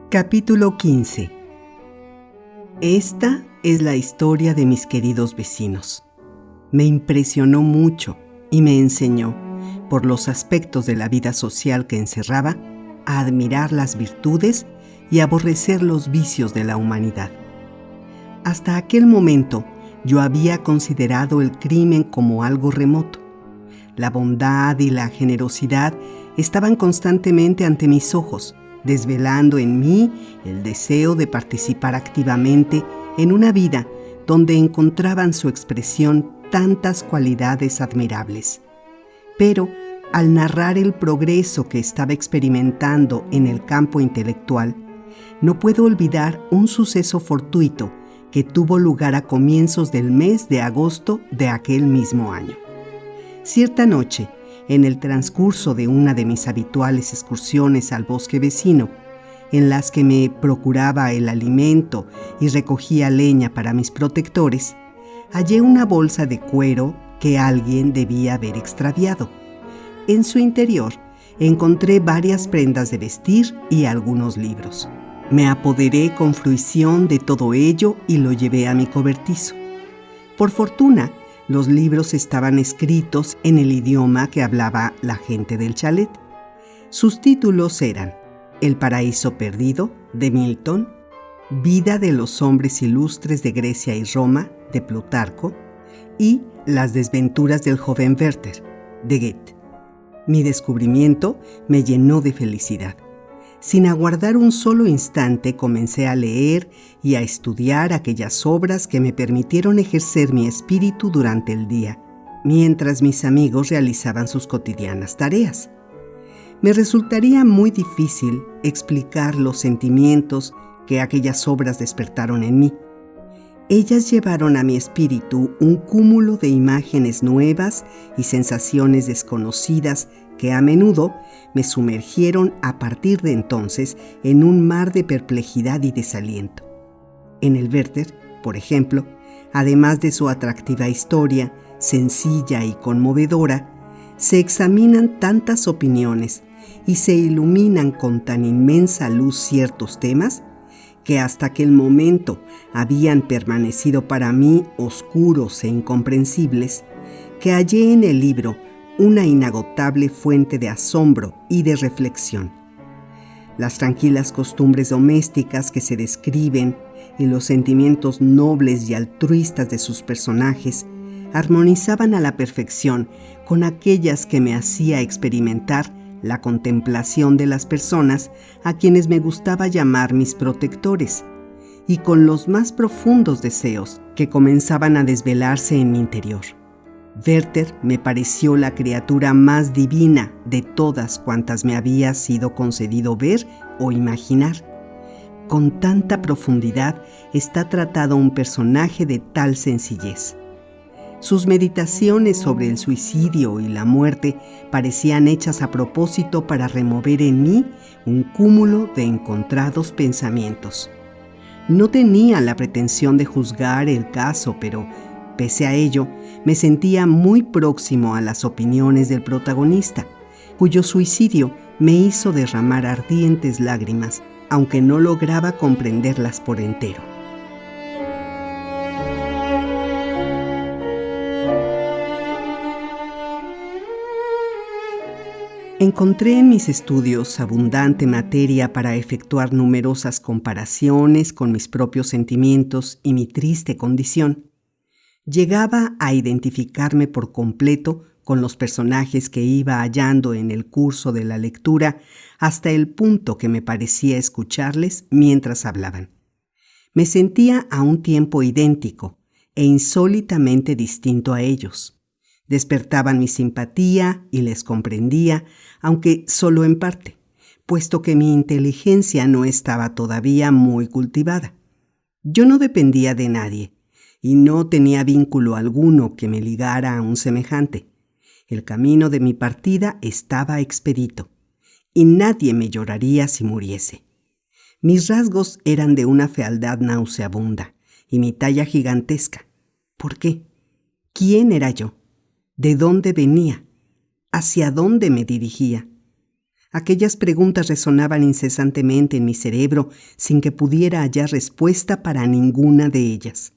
A: Capítulo 15. Esta es la historia de mis queridos vecinos. Me impresionó mucho y me enseñó, por los aspectos de la vida social que encerraba, a admirar las virtudes y aborrecer los vicios de la humanidad. Hasta aquel momento yo había considerado el crimen como algo remoto. La bondad y la generosidad estaban constantemente ante mis ojos, desvelando en mí el deseo de participar activamente en una vida donde encontraban su expresión tantas cualidades admirables. Pero al narrar el progreso que estaba experimentando en el campo intelectual, no puedo olvidar un suceso fortuito que tuvo lugar a comienzos del mes de agosto de aquel mismo año. Cierta noche, en el transcurso de una de mis habituales excursiones al bosque vecino, en las que me procuraba el alimento y recogía leña para mis protectores, hallé una bolsa de cuero que alguien debía haber extraviado. En su interior encontré varias prendas de vestir y algunos libros. Me apoderé con fruición de todo ello y lo llevé a mi cobertizo. Por fortuna, los libros estaban escritos en el idioma que hablaba la gente del chalet. Sus títulos eran El paraíso perdido, de Milton, Vida de los hombres ilustres de Grecia y Roma, de Plutarco, y Las desventuras del joven Werther, de Goethe. Mi descubrimiento me llenó de felicidad. Sin aguardar un solo instante, comencé a leer y a estudiar aquellas obras que me permitieron ejercer mi espíritu durante el día, mientras mis amigos realizaban sus cotidianas tareas. Me resultaría muy difícil explicar los sentimientos que aquellas obras despertaron en mí. Ellas llevaron a mi espíritu un cúmulo de imágenes nuevas y sensaciones desconocidas que a menudo me sumergieron a partir de entonces en un mar de perplejidad y desaliento. En el Werther, por ejemplo, además de su atractiva historia, sencilla y conmovedora, se examinan tantas opiniones y se iluminan con tan inmensa luz ciertos temas que hasta aquel momento habían permanecido para mí oscuros e incomprensibles, que hallé en el libro una inagotable fuente de asombro y de reflexión. Las tranquilas costumbres domésticas que se describen y los sentimientos nobles y altruistas de sus personajes armonizaban a la perfección con aquellas que me hacía experimentar la contemplación de las personas a quienes me gustaba llamar mis protectores, y con los más profundos deseos que comenzaban a desvelarse en mi interior. Werther me pareció la criatura más divina de todas cuantas me había sido concedido ver o imaginar. Con tanta profundidad está tratado un personaje de tal sencillez. Sus meditaciones sobre el suicidio y la muerte parecían hechas a propósito para remover en mí un cúmulo de encontrados pensamientos. No tenía la pretensión de juzgar el caso, pero, pese a ello, me sentía muy próximo a las opiniones del protagonista, cuyo suicidio me hizo derramar ardientes lágrimas, aunque no lograba comprenderlas por entero. Encontré en mis estudios abundante materia para efectuar numerosas comparaciones con mis propios sentimientos y mi triste condición. Llegaba a identificarme por completo con los personajes que iba hallando en el curso de la lectura hasta el punto que me parecía escucharles mientras hablaban. Me sentía a un tiempo idéntico e insólitamente distinto a ellos. Despertaban mi simpatía y les comprendía, aunque solo en parte, puesto que mi inteligencia no estaba todavía muy cultivada. Yo no dependía de nadie y no tenía vínculo alguno que me ligara a un semejante. El camino de mi partida estaba expedito, y nadie me lloraría si muriese. Mis rasgos eran de una fealdad nauseabunda, y mi talla gigantesca. ¿Por qué? ¿Quién era yo? ¿De dónde venía? ¿Hacia dónde me dirigía? Aquellas preguntas resonaban incesantemente en mi cerebro sin que pudiera hallar respuesta para ninguna de ellas.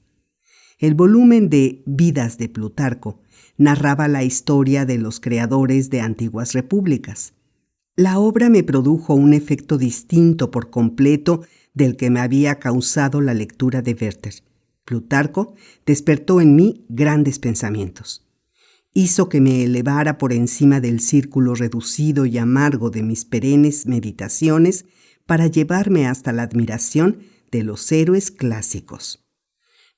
A: El volumen de Vidas de Plutarco narraba la historia de los creadores de antiguas repúblicas. La obra me produjo un efecto distinto por completo del que me había causado la lectura de Werther. Plutarco despertó en mí grandes pensamientos. Hizo que me elevara por encima del círculo reducido y amargo de mis perennes meditaciones para llevarme hasta la admiración de los héroes clásicos.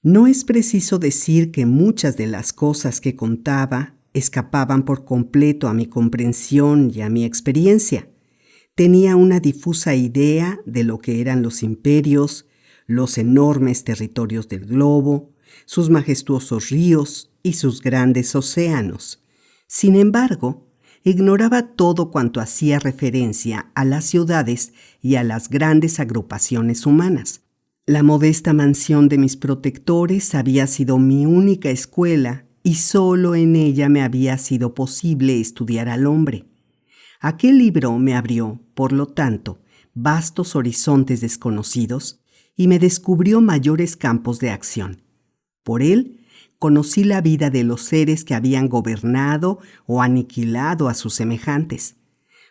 A: No es preciso decir que muchas de las cosas que contaba escapaban por completo a mi comprensión y a mi experiencia. Tenía una difusa idea de lo que eran los imperios, los enormes territorios del globo, sus majestuosos ríos y sus grandes océanos. Sin embargo, ignoraba todo cuanto hacía referencia a las ciudades y a las grandes agrupaciones humanas. La modesta mansión de mis protectores había sido mi única escuela y solo en ella me había sido posible estudiar al hombre. Aquel libro me abrió, por lo tanto, vastos horizontes desconocidos y me descubrió mayores campos de acción. Por él, conocí la vida de los seres que habían gobernado o aniquilado a sus semejantes.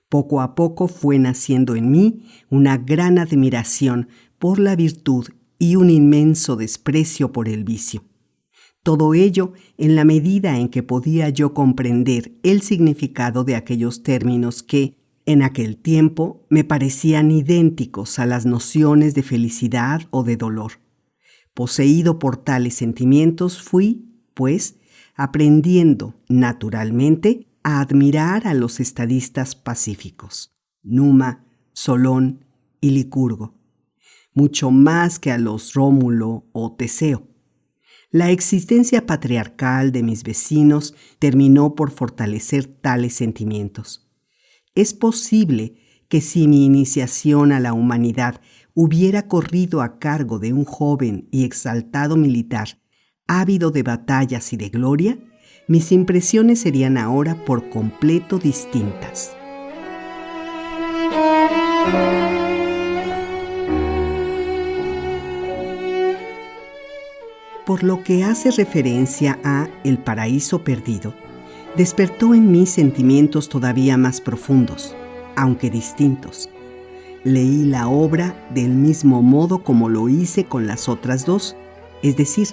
A: Poco a poco fue naciendo en mí una gran admiración por la virtud y un inmenso desprecio por el vicio. Todo ello en la medida en que podía yo comprender el significado de aquellos términos que, en aquel tiempo, me parecían idénticos a las nociones de felicidad o de dolor. Poseído por tales sentimientos, fui, pues, aprendiendo, naturalmente, a admirar a los estadistas pacíficos, Numa, Solón y Licurgo, mucho más que a los Rómulo o Teseo. La existencia patriarcal de mis vecinos terminó por fortalecer tales sentimientos. Es posible que si mi iniciación a la humanidad hubiera corrido a cargo de un joven y exaltado militar, ávido de batallas y de gloria, mis impresiones serían ahora por completo distintas. Por lo que hace referencia a El paraíso perdido, despertó en mí sentimientos todavía más profundos, aunque distintos. Leí la obra del mismo modo como lo hice con las otras dos, es decir,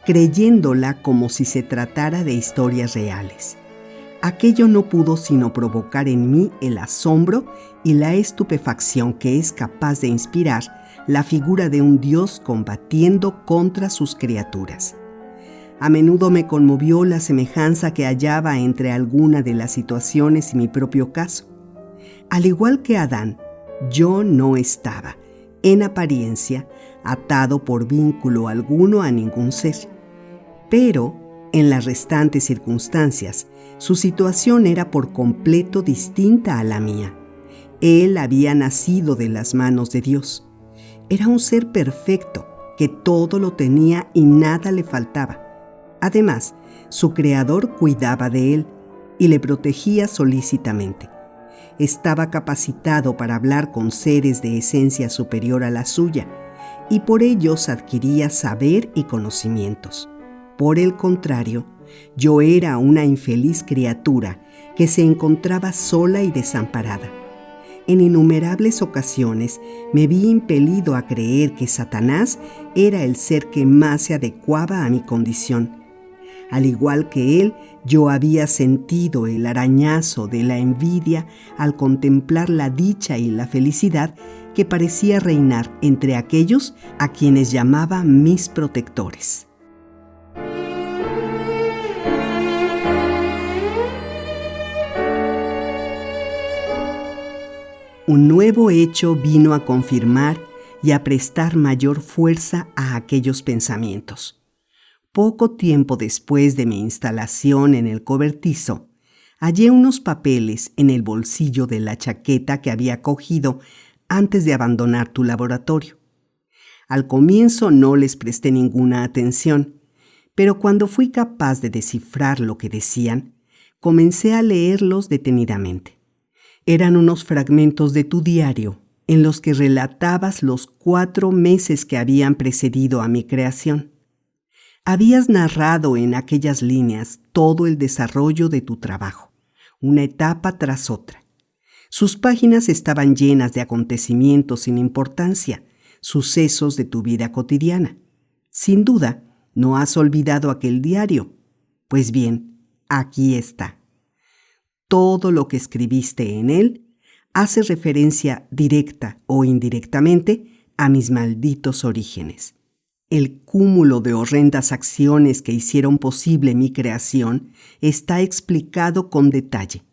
A: creyéndola como si se tratara de historias reales. Aquello no pudo sino provocar en mí el asombro y la estupefacción que es capaz de inspirar la figura de un Dios combatiendo contra sus criaturas. A menudo me conmovió la semejanza que hallaba entre alguna de las situaciones y mi propio caso. Al igual que Adán, yo no estaba, en apariencia, atado por vínculo alguno a ningún ser. Pero, en las restantes circunstancias, su situación era por completo distinta a la mía. Él había nacido de las manos de Dios. Era un ser perfecto, que todo lo tenía y nada le faltaba. Además, su Creador cuidaba de él y le protegía solícitamente. Estaba capacitado para hablar con seres de esencia superior a la suya, y por ellos adquiría saber y conocimientos. Por el contrario, yo era una infeliz criatura que se encontraba sola y desamparada. En innumerables ocasiones me vi impelido a creer que Satanás era el ser que más se adecuaba a mi condición. Al igual que él, yo había sentido el arañazo de la envidia al contemplar la dicha y la felicidad que parecía reinar entre aquellos a quienes llamaba mis protectores. Un nuevo hecho vino a confirmar y a prestar mayor fuerza a aquellos pensamientos. Poco tiempo después de mi instalación en el cobertizo, hallé unos papeles en el bolsillo de la chaqueta que había cogido antes de abandonar tu laboratorio. Al comienzo no les presté ninguna atención, pero cuando fui capaz de descifrar lo que decían, comencé a leerlos detenidamente. Eran unos fragmentos de tu diario en los que relatabas los 4 meses que habían precedido a mi creación. Habías narrado en aquellas líneas todo el desarrollo de tu trabajo, una etapa tras otra. Sus páginas estaban llenas de acontecimientos sin importancia, sucesos de tu vida cotidiana. Sin duda, no has olvidado aquel diario. Pues bien, aquí está. Todo lo que escribiste en él hace referencia directa o indirectamente a mis malditos orígenes. El cúmulo de horrendas acciones que hicieron posible mi creación está explicado con detalle.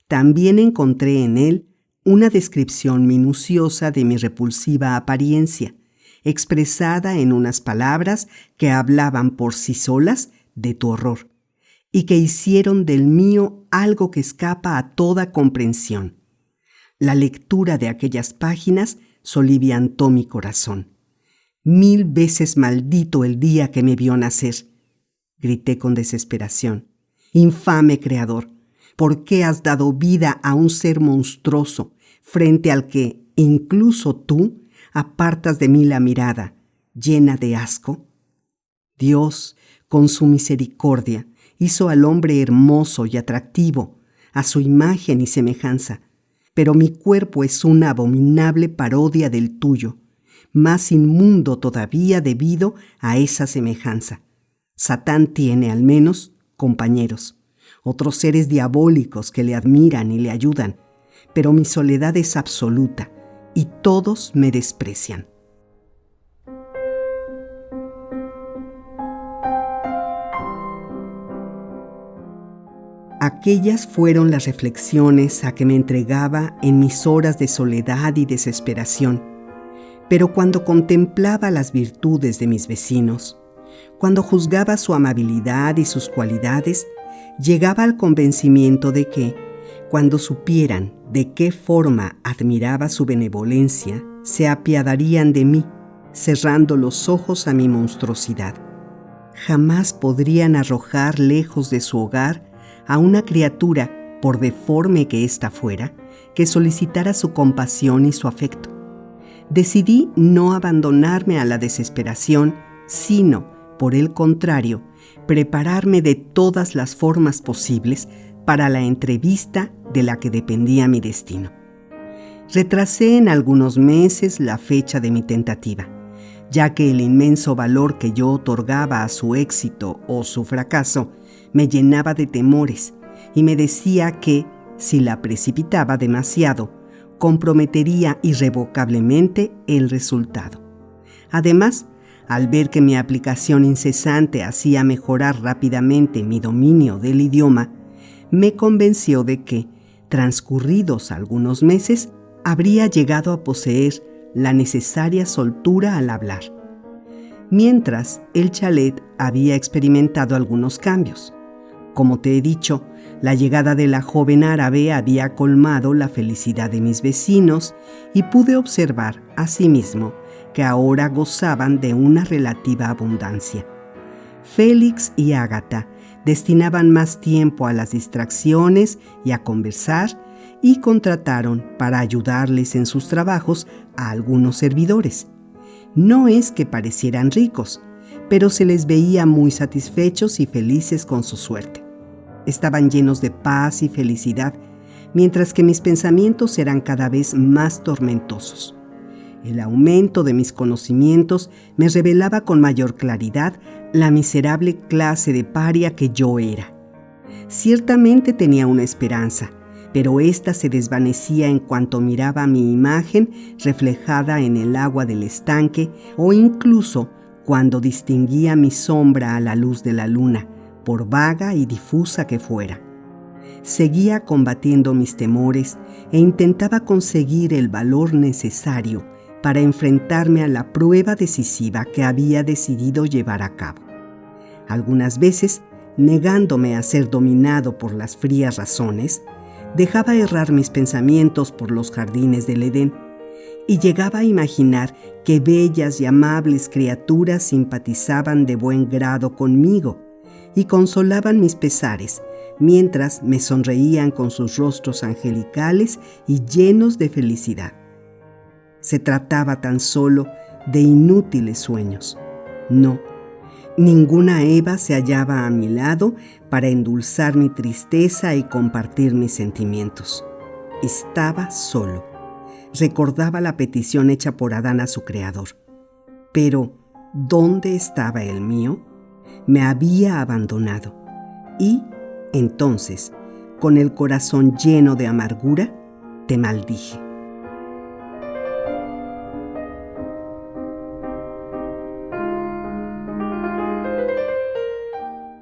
A: También encontré en él una descripción minuciosa de mi repulsiva apariencia, expresada en unas palabras que hablaban por sí solas de tu horror, y que hicieron del mío algo que escapa a toda comprensión. La lectura de aquellas páginas soliviantó mi corazón. 1000 veces maldito el día que me vio nacer. Grité con desesperación. Infame creador, ¿por qué has dado vida a un ser monstruoso frente al que, incluso tú, apartas de mí la mirada, llena de asco? Dios, con su misericordia, hizo al hombre hermoso y atractivo, a su imagen y semejanza, pero mi cuerpo es una abominable parodia del tuyo, más inmundo todavía debido a esa semejanza. Satán tiene, al menos, compañeros, otros seres diabólicos que le admiran y le ayudan, pero mi soledad es absoluta y todos me desprecian. Aquellas fueron las reflexiones a que me entregaba en mis horas de soledad y desesperación. Pero cuando contemplaba las virtudes de mis vecinos, cuando juzgaba su amabilidad y sus cualidades, llegaba al convencimiento de que, cuando supieran de qué forma admiraba su benevolencia, se apiadarían de mí, cerrando los ojos a mi monstruosidad. Jamás podrían arrojar lejos de su hogar a una criatura, por deforme que ésta fuera, que solicitara su compasión y su afecto. Decidí no abandonarme a la desesperación, sino, por el contrario, prepararme de todas las formas posibles para la entrevista de la que dependía mi destino. Retrasé en algunos meses la fecha de mi tentativa, ya que el inmenso valor que yo otorgaba a su éxito o su fracaso me llenaba de temores y me decía que, si la precipitaba demasiado, comprometería irrevocablemente el resultado. Además, al ver que mi aplicación incesante hacía mejorar rápidamente mi dominio del idioma, me convenció de que, transcurridos algunos meses, habría llegado a poseer la necesaria soltura al hablar. Mientras, el chalet había experimentado algunos cambios. Como te he dicho, la llegada de la joven árabe había colmado la felicidad de mis vecinos y pude observar, asimismo, que ahora gozaban de una relativa abundancia. Félix y Ágata destinaban más tiempo a las distracciones y a conversar y contrataron para ayudarles en sus trabajos a algunos servidores. No es que parecieran ricos, pero se les veía muy satisfechos y felices con su suerte. Estaban llenos de paz y felicidad, mientras que mis pensamientos eran cada vez más tormentosos. El aumento de mis conocimientos me revelaba con mayor claridad la miserable clase de paria que yo era. Ciertamente tenía una esperanza, pero ésta se desvanecía en cuanto miraba mi imagen reflejada en el agua del estanque o incluso cuando distinguía mi sombra a la luz de la luna, por vaga y difusa que fuera. Seguía combatiendo mis temores e intentaba conseguir el valor necesario para enfrentarme a la prueba decisiva que había decidido llevar a cabo. Algunas veces, negándome a ser dominado por las frías razones, dejaba errar mis pensamientos por los jardines del Edén y llegaba a imaginar que bellas y amables criaturas simpatizaban de buen grado conmigo y consolaban mis pesares, mientras me sonreían con sus rostros angelicales y llenos de felicidad. Se trataba tan solo de inútiles sueños. No, ninguna Eva se hallaba a mi lado para endulzar mi tristeza y compartir mis sentimientos. Estaba solo. Recordaba la petición hecha por Adán a su creador. Pero, ¿dónde estaba el mío? Me había abandonado. Y, entonces, con el corazón lleno de amargura, te maldije.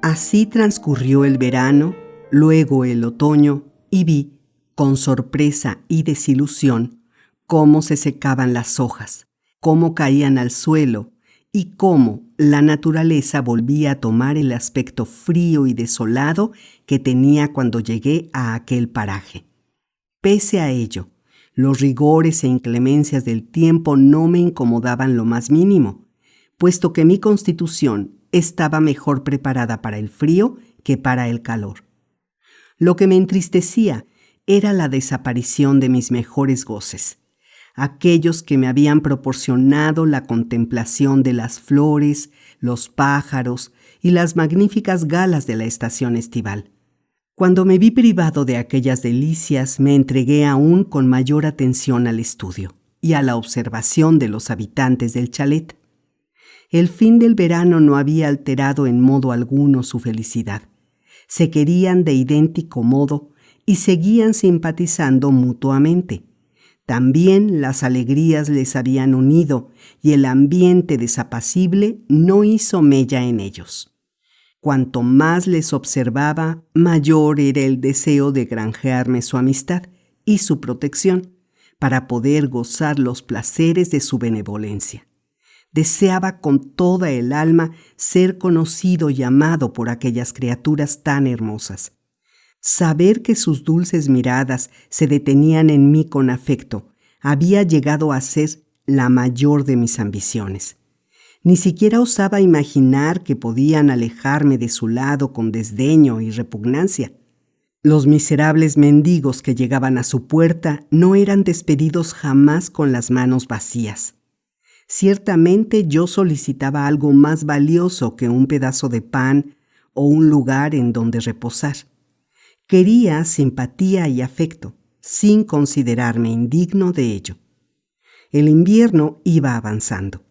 A: Así transcurrió el verano, luego el otoño, y vi, con sorpresa y desilusión, cómo se secaban las hojas, cómo caían al suelo y cómo la naturaleza volvía a tomar el aspecto frío y desolado que tenía cuando llegué a aquel paraje. Pese a ello, los rigores e inclemencias del tiempo no me incomodaban lo más mínimo, puesto que mi constitución estaba mejor preparada para el frío que para el calor. Lo que me entristecía era la desaparición de mis mejores goces, aquellos que me habían proporcionado la contemplación de las flores, los pájaros y las magníficas galas de la estación estival. Cuando me vi privado de aquellas delicias, me entregué aún con mayor atención al estudio y a la observación de los habitantes del chalet. El fin del verano no había alterado en modo alguno su felicidad. Se querían de idéntico modo y seguían simpatizando mutuamente. También las alegrías les habían unido y el ambiente desapacible no hizo mella en ellos. Cuanto más les observaba, mayor era el deseo de granjearme su amistad y su protección para poder gozar los placeres de su benevolencia. Deseaba con toda el alma ser conocido y amado por aquellas criaturas tan hermosas. Saber que sus dulces miradas se detenían en mí con afecto había llegado a ser la mayor de mis ambiciones. Ni siquiera osaba imaginar que podían alejarme de su lado con desdeño y repugnancia. Los miserables mendigos que llegaban a su puerta no eran despedidos jamás con las manos vacías. Ciertamente yo solicitaba algo más valioso que un pedazo de pan o un lugar en donde reposar. Quería simpatía y afecto, sin considerarme indigno de ello. El invierno iba avanzando.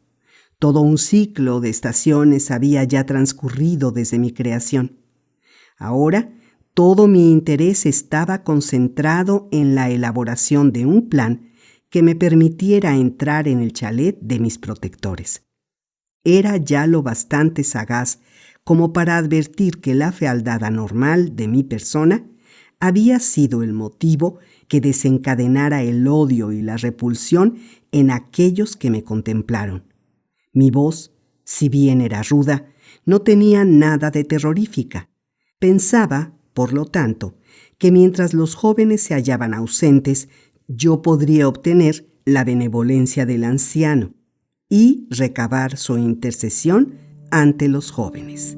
A: Todo un ciclo de estaciones había ya transcurrido desde mi creación. Ahora, todo mi interés estaba concentrado en la elaboración de un plan que me permitiera entrar en el chalet de mis protectores. Era ya lo bastante sagaz como para advertir que la fealdad anormal de mi persona había sido el motivo que desencadenara el odio y la repulsión en aquellos que me contemplaron. Mi voz, si bien era ruda, no tenía nada de terrorífica. Pensaba, por lo tanto, que mientras los jóvenes se hallaban ausentes, yo podría obtener la benevolencia del anciano y recabar su intercesión ante los jóvenes.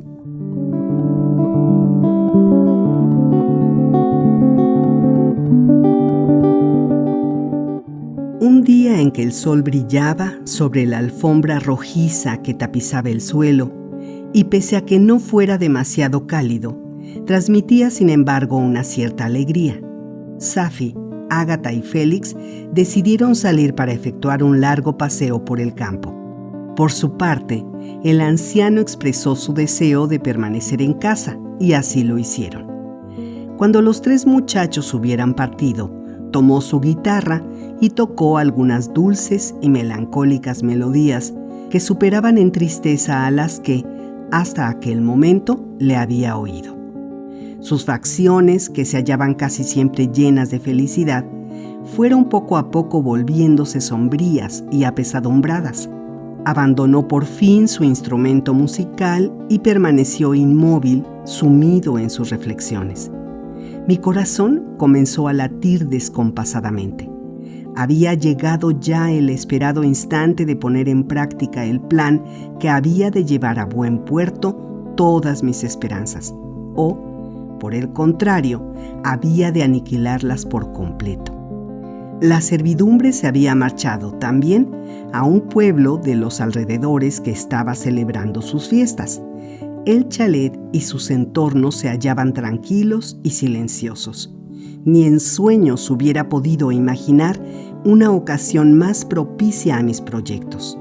A: Un día en que el sol brillaba sobre la alfombra rojiza que tapizaba el suelo, y pese a que no fuera demasiado cálido, transmitía sin embargo una cierta alegría. Safi, Ágata y Félix decidieron salir para efectuar un largo paseo por el campo. Por su parte, el anciano expresó su deseo de permanecer en casa, y así lo hicieron. Cuando los tres muchachos hubieran partido, tomó su guitarra y tocó algunas dulces y melancólicas melodías que superaban en tristeza a las que, hasta aquel momento, le había oído. Sus facciones, que se hallaban casi siempre llenas de felicidad, fueron poco a poco volviéndose sombrías y apesadumbradas. Abandonó por fin su instrumento musical y permaneció inmóvil, sumido en sus reflexiones. Mi corazón comenzó a latir descompasadamente. Había llegado ya el esperado instante de poner en práctica el plan que había de llevar a buen puerto todas mis esperanzas, o, por el contrario, había de aniquilarlas por completo. La servidumbre se había marchado también a un pueblo de los alrededores que estaba celebrando sus fiestas. El chalet y sus entornos se hallaban tranquilos y silenciosos. Ni en sueños hubiera podido imaginar una ocasión más propicia a mis proyectos.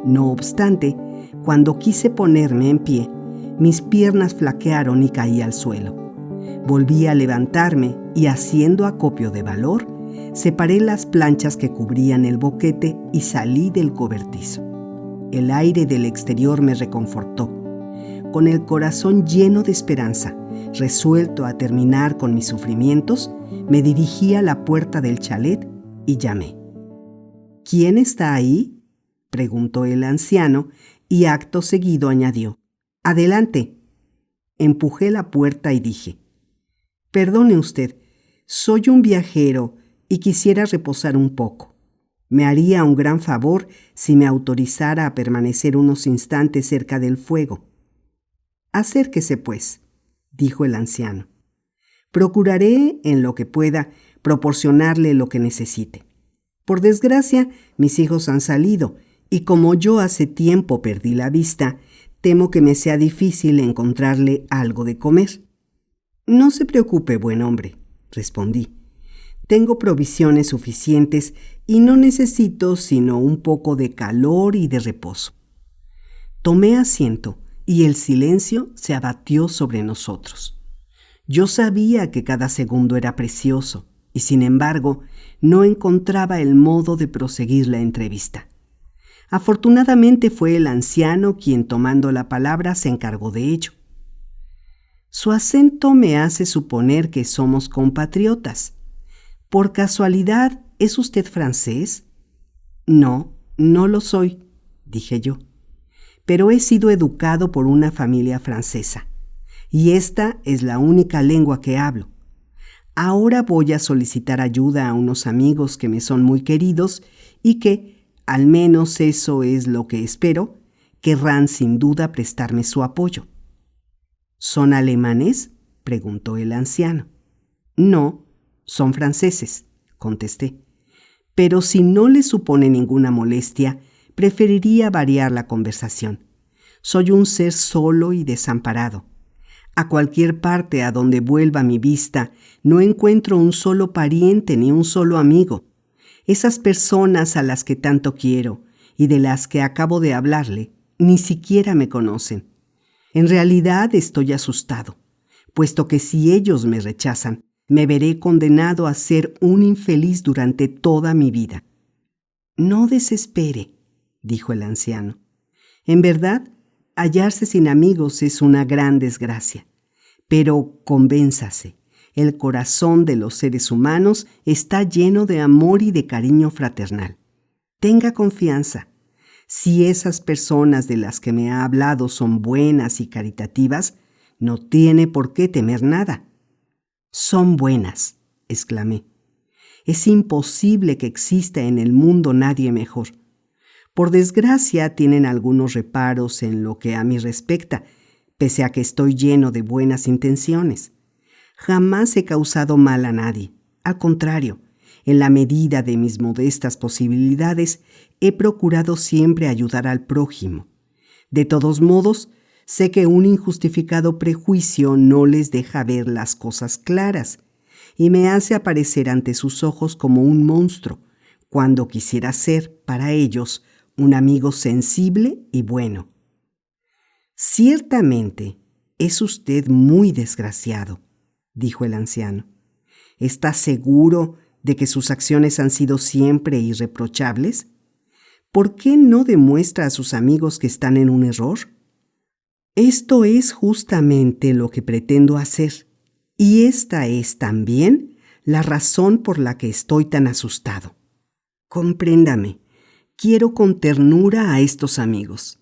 A: No obstante, cuando quise ponerme en pie, mis piernas flaquearon y caí al suelo. Volví a levantarme y, haciendo acopio de valor, separé las planchas que cubrían el boquete y salí del cobertizo. El aire del exterior me reconfortó. Con el corazón lleno de esperanza, resuelto a terminar con mis sufrimientos, me dirigí a la puerta del chalet y llamé. ¿Quién está ahí?, preguntó el anciano y acto seguido añadió. Adelante. Empujé la puerta y dije, perdone usted, soy un viajero y quisiera reposar un poco. Me haría un gran favor si me autorizara a permanecer unos instantes cerca del fuego. Acérquese, pues, dijo el anciano. Procuraré, en lo que pueda, proporcionarle lo que necesite. Por desgracia, mis hijos han salido, y como yo hace tiempo perdí la vista, temo que me sea difícil encontrarle algo de comer. No se preocupe, buen hombre, respondí. Tengo provisiones suficientes y no necesito sino un poco de calor y de reposo. Tomé asiento y el silencio se abatió sobre nosotros. Yo sabía que cada segundo era precioso y, sin embargo, no encontraba el modo de proseguir la entrevista. Afortunadamente fue el anciano quien, tomando la palabra, se encargó de ello. Su acento me hace suponer que somos compatriotas. ¿Por casualidad es usted francés? No, no lo soy, dije yo. Pero he sido educado por una familia francesa, y esta es la única lengua que hablo. Ahora voy a solicitar ayuda a unos amigos que me son muy queridos y que, al menos eso es lo que espero, querrán sin duda prestarme su apoyo. ¿Son alemanes?, preguntó el anciano. No, son franceses, contesté. Pero si no les supone ninguna molestia, preferiría variar la conversación. Soy un ser solo y desamparado. A cualquier parte a donde vuelva mi vista, no encuentro un solo pariente ni un solo amigo. Esas personas a las que tanto quiero y de las que acabo de hablarle, ni siquiera me conocen. En realidad estoy asustado, puesto que si ellos me rechazan, me veré condenado a ser un infeliz durante toda mi vida. No desespere, dijo el anciano. En verdad, hallarse sin amigos es una gran desgracia. Pero convénzase, el corazón de los seres humanos está lleno de amor y de cariño fraternal. Tenga confianza. Si esas personas de las que me ha hablado son buenas y caritativas, no tiene por qué temer nada. Son buenas, exclamé. Es imposible que exista en el mundo nadie mejor. Por desgracia, tienen algunos reparos en lo que a mí respecta, pese a que estoy lleno de buenas intenciones. Jamás he causado mal a nadie. Al contrario, en la medida de mis modestas posibilidades, he procurado siempre ayudar al prójimo. De todos modos, sé que un injustificado prejuicio no les deja ver las cosas claras y me hace aparecer ante sus ojos como un monstruo, cuando quisiera ser, para ellos, un amigo sensible y bueno. Ciertamente, es usted muy desgraciado, dijo el anciano. ¿Está seguro de que sus acciones han sido siempre irreprochables? ¿Por qué no demuestra a sus amigos que están en un error? Esto es justamente lo que pretendo hacer, y esta es también la razón por la que estoy tan asustado. Compréndame, quiero con ternura a estos amigos.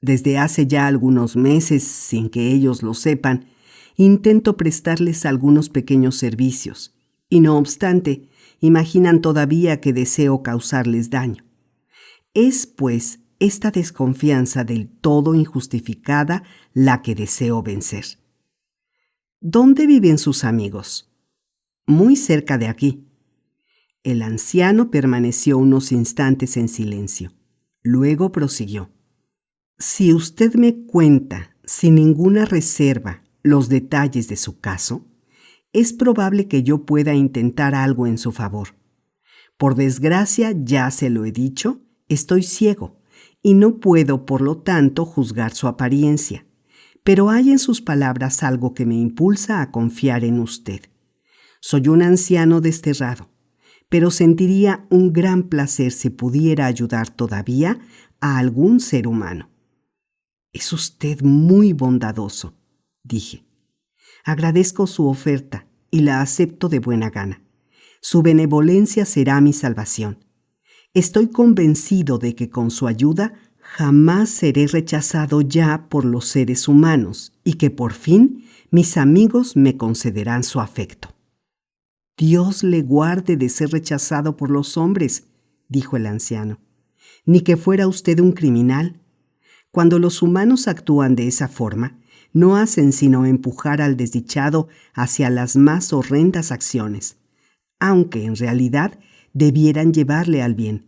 A: Desde hace ya algunos meses, sin que ellos lo sepan, intento prestarles algunos pequeños servicios, y no obstante, imaginan todavía que deseo causarles daño. Es, pues, esta desconfianza del todo injustificada la que deseo vencer. ¿Dónde viven sus amigos? Muy cerca de aquí. El anciano permaneció unos instantes en silencio. Luego prosiguió. Si usted me cuenta sin ninguna reserva los detalles de su caso, es probable que yo pueda intentar algo en su favor. Por desgracia, ya se lo he dicho, estoy ciego y no puedo, por lo tanto, juzgar su apariencia. Pero hay en sus palabras algo que me impulsa a confiar en usted. Soy un anciano desterrado, pero sentiría un gran placer si pudiera ayudar todavía a algún ser humano. Es usted muy bondadoso, dije. Agradezco su oferta y la acepto de buena gana. Su benevolencia será mi salvación. Estoy convencido de que con su ayuda jamás seré rechazado ya por los seres humanos y que por fin mis amigos me concederán su afecto. Dios le guarde de ser rechazado por los hombres, dijo el anciano. Ni que fuera usted un criminal. Cuando los humanos actúan de esa forma, no hacen sino empujar al desdichado hacia las más horrendas acciones, aunque en realidad debieran llevarle al bien.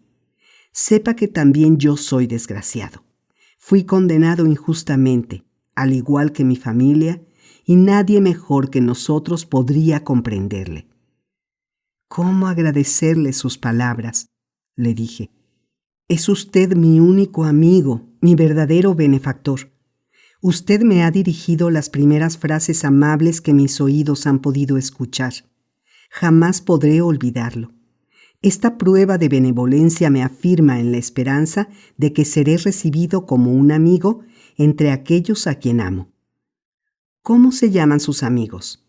A: Sepa que también yo soy desgraciado. Fui condenado injustamente, al igual que mi familia, y nadie mejor que nosotros podría comprenderle. ¿Cómo agradecerle sus palabras?, le dije. Es usted mi único amigo, mi verdadero benefactor. Usted me ha dirigido las primeras frases amables que mis oídos han podido escuchar. Jamás podré olvidarlo. Esta prueba de benevolencia me afirma en la esperanza de que seré recibido como un amigo entre aquellos a quien amo. ¿Cómo se llaman sus amigos?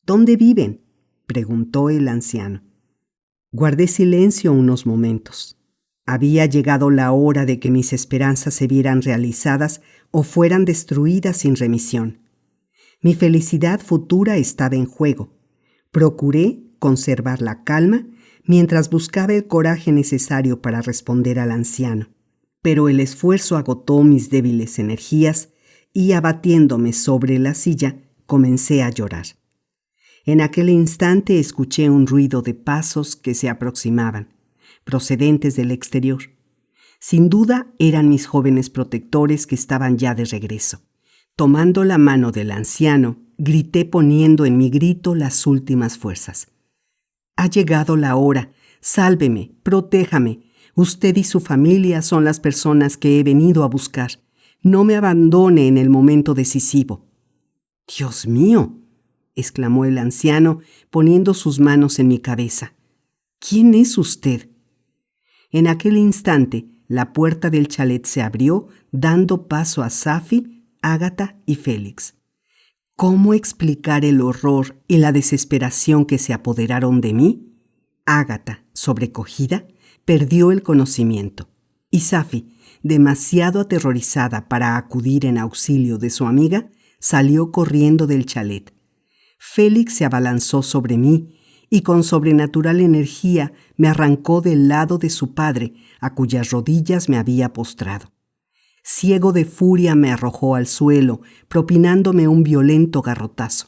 A: ¿Dónde viven?, preguntó el anciano. Guardé silencio unos momentos. Había llegado la hora de que mis esperanzas se vieran realizadas o fueran destruidas sin remisión. Mi felicidad futura estaba en juego. Procuré conservar la calma mientras buscaba el coraje necesario para responder al anciano. Pero el esfuerzo agotó mis débiles energías y, abatiéndome sobre la silla, comencé a llorar. En aquel instante escuché un ruido de pasos que se aproximaban, procedentes del exterior. Sin duda eran mis jóvenes protectores que estaban ya de regreso. Tomando la mano del anciano, grité poniendo en mi grito las últimas fuerzas. Ha llegado la hora. Sálveme, protéjame. Usted y su familia son las personas que he venido a buscar. No me abandone en el momento decisivo. Dios mío, exclamó el anciano, poniendo sus manos en mi cabeza. ¿Quién es usted? En aquel instante, la puerta del chalet se abrió, dando paso a Safi, Ágata y Félix. ¿Cómo explicar el horror y la desesperación que se apoderaron de mí? Ágata, sobrecogida, perdió el conocimiento, y Safi, demasiado aterrorizada para acudir en auxilio de su amiga, salió corriendo del chalet. Félix se abalanzó sobre mí y con sobrenatural energía me arrancó del lado de su padre, a cuyas rodillas me había postrado. Ciego de furia me arrojó al suelo, propinándome un violento garrotazo.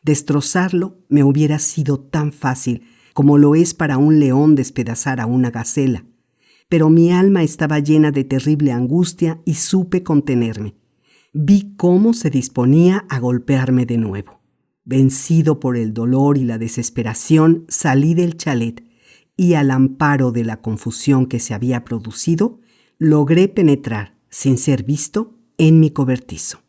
A: Destrozarlo me hubiera sido tan fácil como lo es para un león despedazar a una gacela, pero mi alma estaba llena de terrible angustia y supe contenerme. Vi cómo se disponía a golpearme de nuevo. Vencido por el dolor y la desesperación, salí del chalet y, al amparo de la confusión que se había producido, logré penetrar, sin ser visto, en mi cobertizo.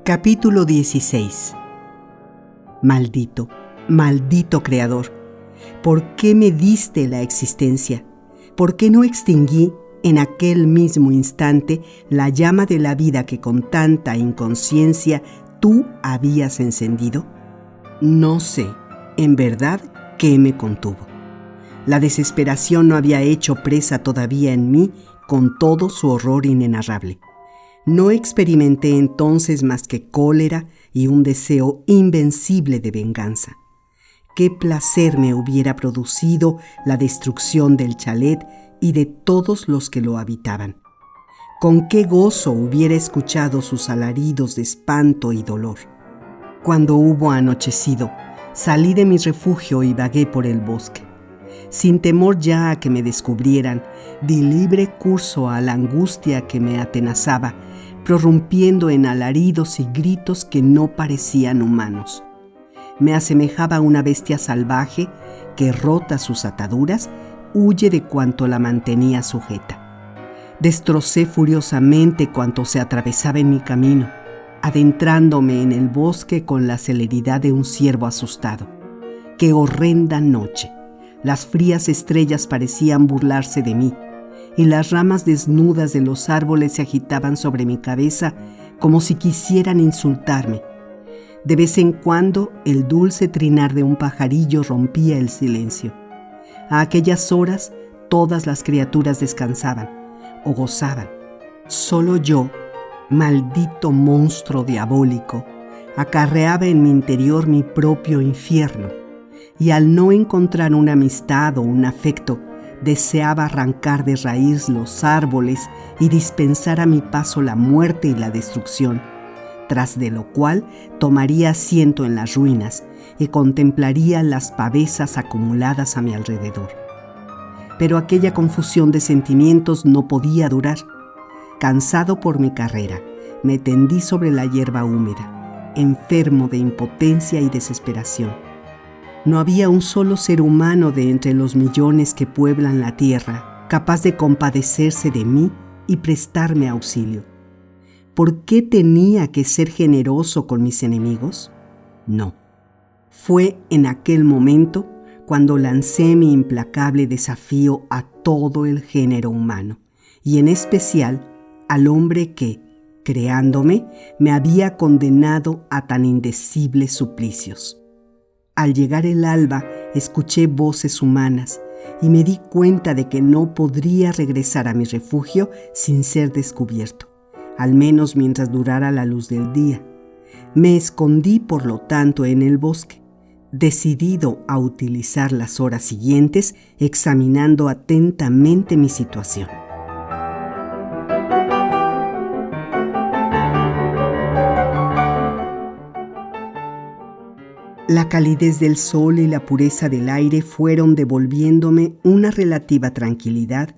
A: Capítulo 16. Maldito, maldito Creador, ¿por qué me diste la existencia? ¿Por qué no extinguí en aquel mismo instante la llama de la vida que con tanta inconsciencia tú habías encendido? No sé, en verdad, qué me contuvo. La desesperación no había hecho presa todavía en mí con todo su horror inenarrable. No experimenté entonces más que cólera y un deseo invencible de venganza. Qué placer me hubiera producido la destrucción del chalet y de todos los que lo habitaban. Con qué gozo hubiera escuchado sus alaridos de espanto y dolor. Cuando hubo anochecido, salí de mi refugio y vagué por el bosque. Sin temor ya a que me descubrieran, di libre curso a la angustia que me atenazaba, prorrumpiendo en alaridos y gritos que no parecían humanos. Me asemejaba a una bestia salvaje que, rota sus ataduras, huye de cuanto la mantenía sujeta. Destrocé furiosamente cuanto se atravesaba en mi camino, adentrándome en el bosque con la celeridad de un ciervo asustado. ¡Qué horrenda noche! Las frías estrellas parecían burlarse de mí, y las ramas desnudas de los árboles se agitaban sobre mi cabeza como si quisieran insultarme. De vez en cuando, el dulce trinar de un pajarillo rompía el silencio. A aquellas horas, todas las criaturas descansaban o gozaban. Solo yo, maldito monstruo diabólico, acarreaba en mi interior mi propio infierno, y al no encontrar una amistad o un afecto, deseaba arrancar de raíz los árboles y dispensar a mi paso la muerte y la destrucción, tras de lo cual tomaría asiento en las ruinas y contemplaría las pavesas acumuladas a mi alrededor. Pero aquella confusión de sentimientos no podía durar. Cansado por mi carrera, me tendí sobre la hierba húmeda, enfermo de impotencia y desesperación. No había un solo ser humano de entre los millones que pueblan la tierra capaz de compadecerse de mí y prestarme auxilio. ¿Por qué tenía que ser generoso con mis enemigos? No. Fue en aquel momento cuando lancé mi implacable desafío a todo el género humano, y en especial al hombre que, creándome, me había condenado a tan indecibles suplicios. Al llegar el alba, escuché voces humanas y me di cuenta de que no podría regresar a mi refugio sin ser descubierto, al menos mientras durara la luz del día. Me escondí, por lo tanto, en el bosque, decidido a utilizar las horas siguientes examinando atentamente mi situación. La calidez del sol y la pureza del aire fueron devolviéndome una relativa tranquilidad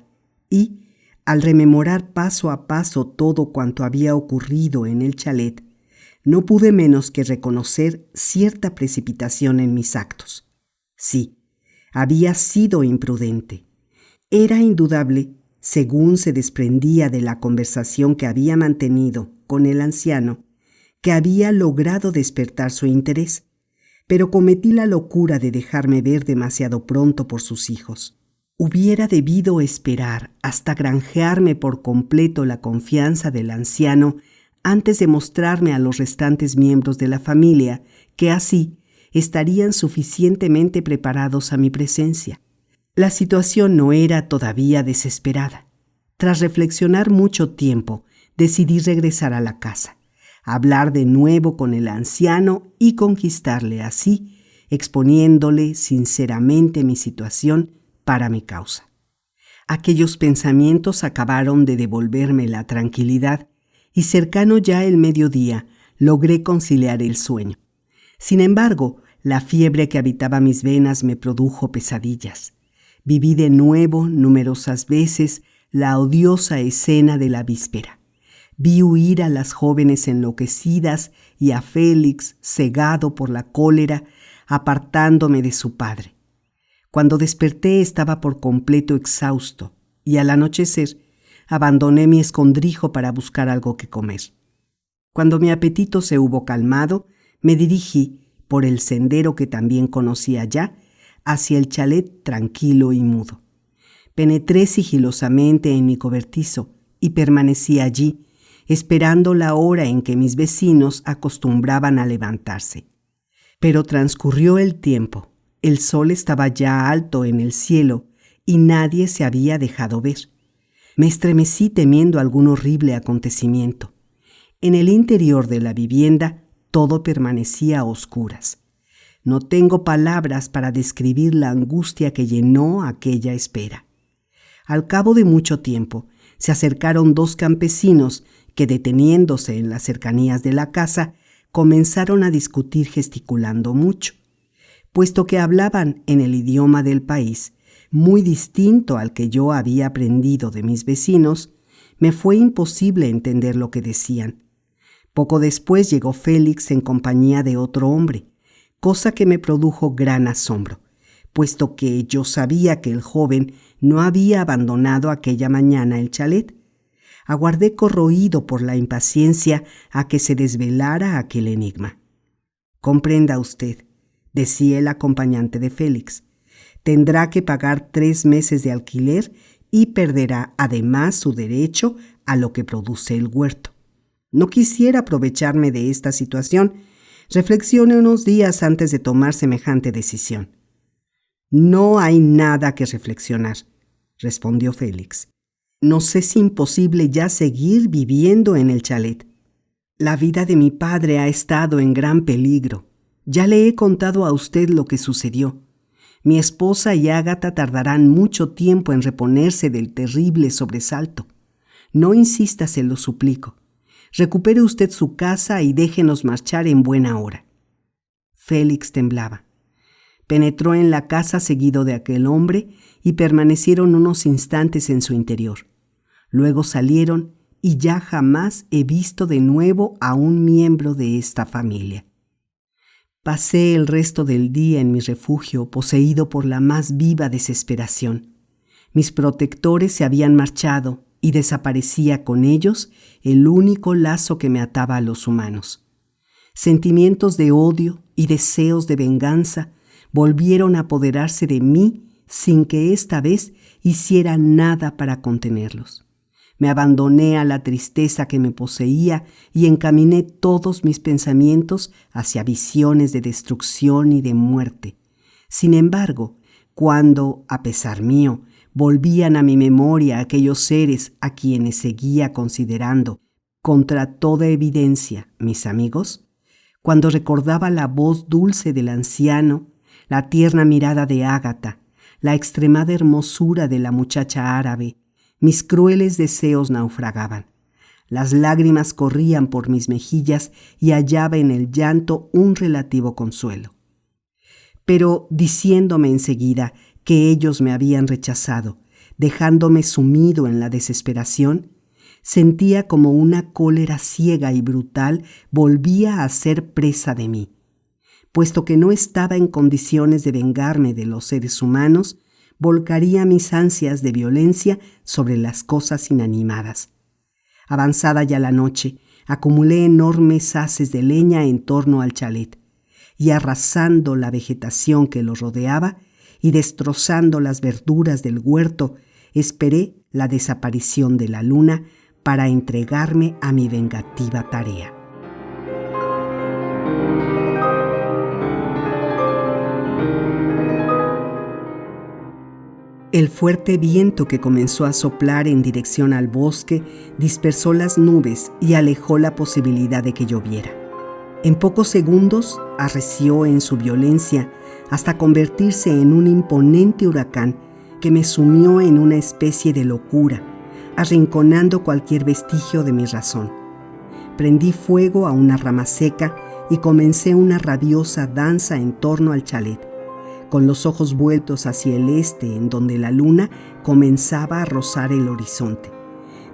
A: y, al rememorar paso a paso todo cuanto había ocurrido en el chalet, no pude menos que reconocer cierta precipitación en mis actos. Sí, había sido imprudente. Era indudable, según se desprendía de la conversación que había mantenido con el anciano, que había logrado despertar su interés, pero cometí la locura de dejarme ver demasiado pronto por sus hijos. Hubiera debido esperar hasta granjearme por completo la confianza del anciano antes de mostrarme a los restantes miembros de la familia, que así estarían suficientemente preparados a mi presencia. La situación no era todavía desesperada. Tras reflexionar mucho tiempo, decidí regresar a la casa, hablar de nuevo con el anciano y conquistarle así, exponiéndole sinceramente mi situación para mi causa. Aquellos pensamientos acabaron de devolverme la tranquilidad y, cercano ya el mediodía, logré conciliar el sueño. Sin embargo, la fiebre que habitaba mis venas me produjo pesadillas. Viví de nuevo numerosas veces la odiosa escena de la víspera. Vi huir a las jóvenes enloquecidas y a Félix, cegado por la cólera, apartándome de su padre. Cuando desperté estaba por completo exhausto y al anochecer abandoné mi escondrijo para buscar algo que comer. Cuando mi apetito se hubo calmado, me dirigí, por el sendero que también conocía ya, hacia el chalet tranquilo y mudo. Penetré sigilosamente en mi cobertizo y permanecí allí, esperando la hora en que mis vecinos acostumbraban a levantarse. Pero transcurrió el tiempo, el sol estaba ya alto en el cielo y nadie se había dejado ver. Me estremecí temiendo algún horrible acontecimiento. En el interior de la vivienda todo permanecía a oscuras. No tengo palabras para describir la angustia que llenó aquella espera. Al cabo de mucho tiempo, se acercaron dos campesinos que, deteniéndose en las cercanías de la casa, comenzaron a discutir gesticulando mucho. Puesto que hablaban en el idioma del país, muy distinto al que yo había aprendido de mis vecinos, me fue imposible entender lo que decían. Poco después llegó Félix en compañía de otro hombre, cosa que me produjo gran asombro, puesto que yo sabía que el joven no había abandonado aquella mañana el chalet. Aguardé corroído por la impaciencia a que se desvelara aquel enigma. «Comprenda usted», decía el acompañante de Félix, «tendrá que pagar 3 meses de alquiler y perderá además su derecho a lo que produce el huerto. No quisiera aprovecharme de esta situación. Reflexione unos días antes de tomar semejante decisión». «No hay nada que reflexionar», respondió Félix. «Nos es imposible ya seguir viviendo en el chalet. La vida de mi padre ha estado en gran peligro. Ya le he contado a usted lo que sucedió. Mi esposa y Ágata tardarán mucho tiempo en reponerse del terrible sobresalto. No insista, se lo suplico. Recupere usted su casa y déjenos marchar en buena hora». Félix temblaba. Penetró en la casa seguido de aquel hombre y permanecieron unos instantes en su interior. Luego salieron y ya jamás he visto de nuevo a un miembro de esta familia. Pasé el resto del día en mi refugio poseído por la más viva desesperación. Mis protectores se habían marchado y desaparecía con ellos el único lazo que me ataba a los humanos. Sentimientos de odio y deseos de venganza volvieron a apoderarse de mí sin que esta vez hiciera nada para contenerlos. Me abandoné a la tristeza que me poseía y encaminé todos mis pensamientos hacia visiones de destrucción y de muerte. Sin embargo, cuando, a pesar mío, volvían a mi memoria aquellos seres a quienes seguía considerando contra toda evidencia mis amigos, cuando recordaba la voz dulce del anciano, la tierna mirada de Ágata, la extremada hermosura de la muchacha árabe, mis crueles deseos naufragaban. Las lágrimas corrían por mis mejillas y hallaba en el llanto un relativo consuelo. Pero diciéndome enseguida que ellos me habían rechazado, dejándome sumido en la desesperación, sentía como una cólera ciega y brutal volvía a ser presa de mí. Puesto que no estaba en condiciones de vengarme de los seres humanos, volcaría mis ansias de violencia sobre las cosas inanimadas. Avanzada ya la noche, acumulé enormes haces de leña en torno al chalet, y arrasando la vegetación que lo rodeaba y destrozando las verduras del huerto, esperé la desaparición de la luna para entregarme a mi vengativa tarea. El fuerte viento que comenzó a soplar en dirección al bosque dispersó las nubes y alejó la posibilidad de que lloviera. En pocos segundos arreció en su violencia hasta convertirse en un imponente huracán que me sumió en una especie de locura, arrinconando cualquier vestigio de mi razón. Prendí fuego a una rama seca y comencé una rabiosa danza en torno al chalet, con los ojos vueltos hacia el este, en donde la luna comenzaba a rozar el horizonte.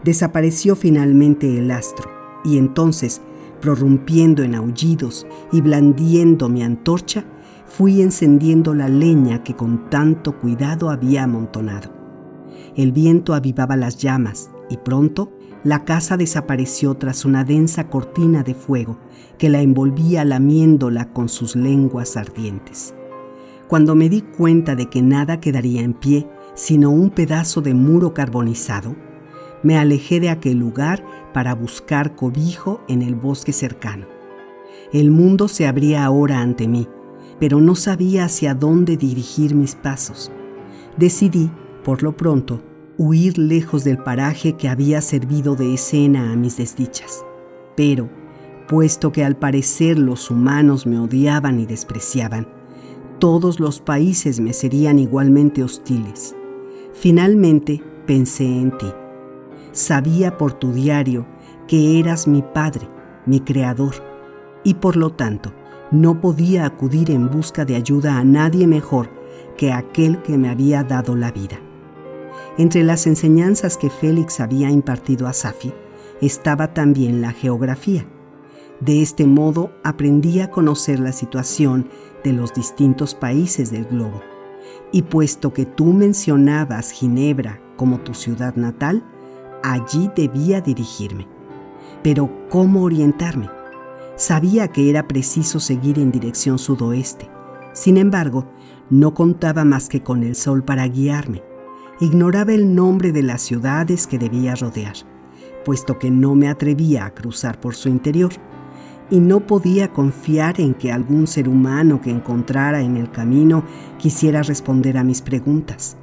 A: Desapareció finalmente el astro, y entonces, prorrumpiendo en aullidos y blandiendo mi antorcha, fui encendiendo la leña que con tanto cuidado había amontonado. El viento avivaba las llamas, y pronto la casa desapareció tras una densa cortina de fuego que la envolvía lamiéndola con sus lenguas ardientes. Cuando me di cuenta de que nada quedaría en pie sino un pedazo de muro carbonizado, me alejé de aquel lugar para buscar cobijo en el bosque cercano. El mundo se abría ahora ante mí, pero no sabía hacia dónde dirigir mis pasos. Decidí, por lo pronto, huir lejos del paraje que había servido de escena a mis desdichas. Pero, puesto que al parecer los humanos me odiaban y despreciaban, todos los países me serían igualmente hostiles. Finalmente pensé en ti. Sabía por tu diario que eras mi padre, mi creador, y por lo tanto no podía acudir en busca de ayuda a nadie mejor que aquel que me había dado la vida. Entre las enseñanzas que Félix había impartido a Safi estaba también la geografía. De este modo aprendí a conocer la situación de los distintos países del globo. Y puesto que tú mencionabas Ginebra como tu ciudad natal, allí debía dirigirme. Pero ¿cómo orientarme? Sabía que era preciso seguir en dirección sudoeste. Sin embargo, no contaba más que con el sol para guiarme. Ignoraba el nombre de las ciudades que debía rodear, puesto que no me atrevía a cruzar por su interior, y no podía confiar en que algún ser humano que encontrara en el camino quisiera responder a mis preguntas.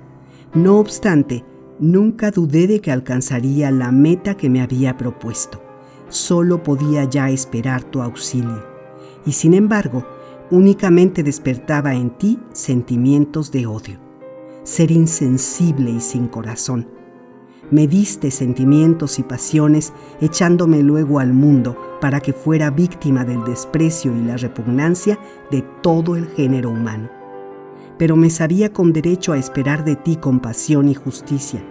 A: No obstante, nunca dudé de que alcanzaría la meta que me había propuesto. Solo podía ya esperar tu auxilio, y sin embargo, únicamente despertaba en ti sentimientos de odio. Ser insensible y sin corazón. Me diste sentimientos y pasiones echándome luego al mundo para que fuera víctima del desprecio y la repugnancia de todo el género humano. Pero me sabía con derecho a esperar de ti compasión y justicia.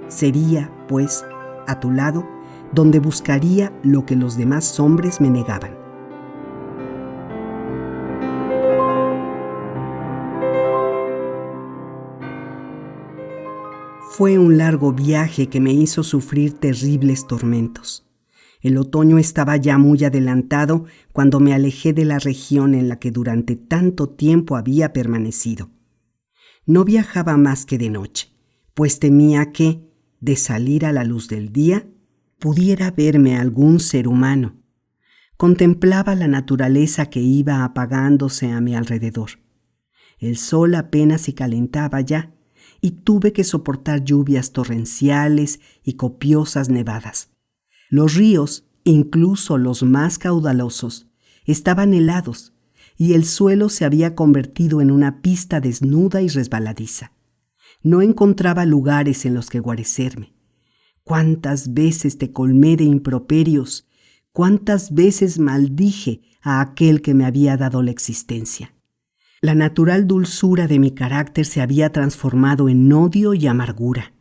A: Sería, pues, a tu lado, donde buscaría lo que los demás hombres me negaban. Fue un largo viaje que me hizo sufrir terribles tormentos. El otoño estaba ya muy adelantado cuando me alejé de la región en la que durante tanto tiempo había permanecido. No viajaba más que de noche, pues temía que, de salir a la luz del día, pudiera verme algún ser humano. Contemplaba la naturaleza que iba apagándose a mi alrededor. El sol apenas se calentaba ya, y tuve que soportar lluvias torrenciales y copiosas nevadas. Los ríos, incluso los más caudalosos, estaban helados y el suelo se había convertido en una pista desnuda y resbaladiza. No encontraba lugares en los que guarecerme. Cuántas veces te colmé de improperios, cuántas veces maldije a aquel que me había dado la existencia. La natural dulzura de mi carácter se había transformado en odio y amargura.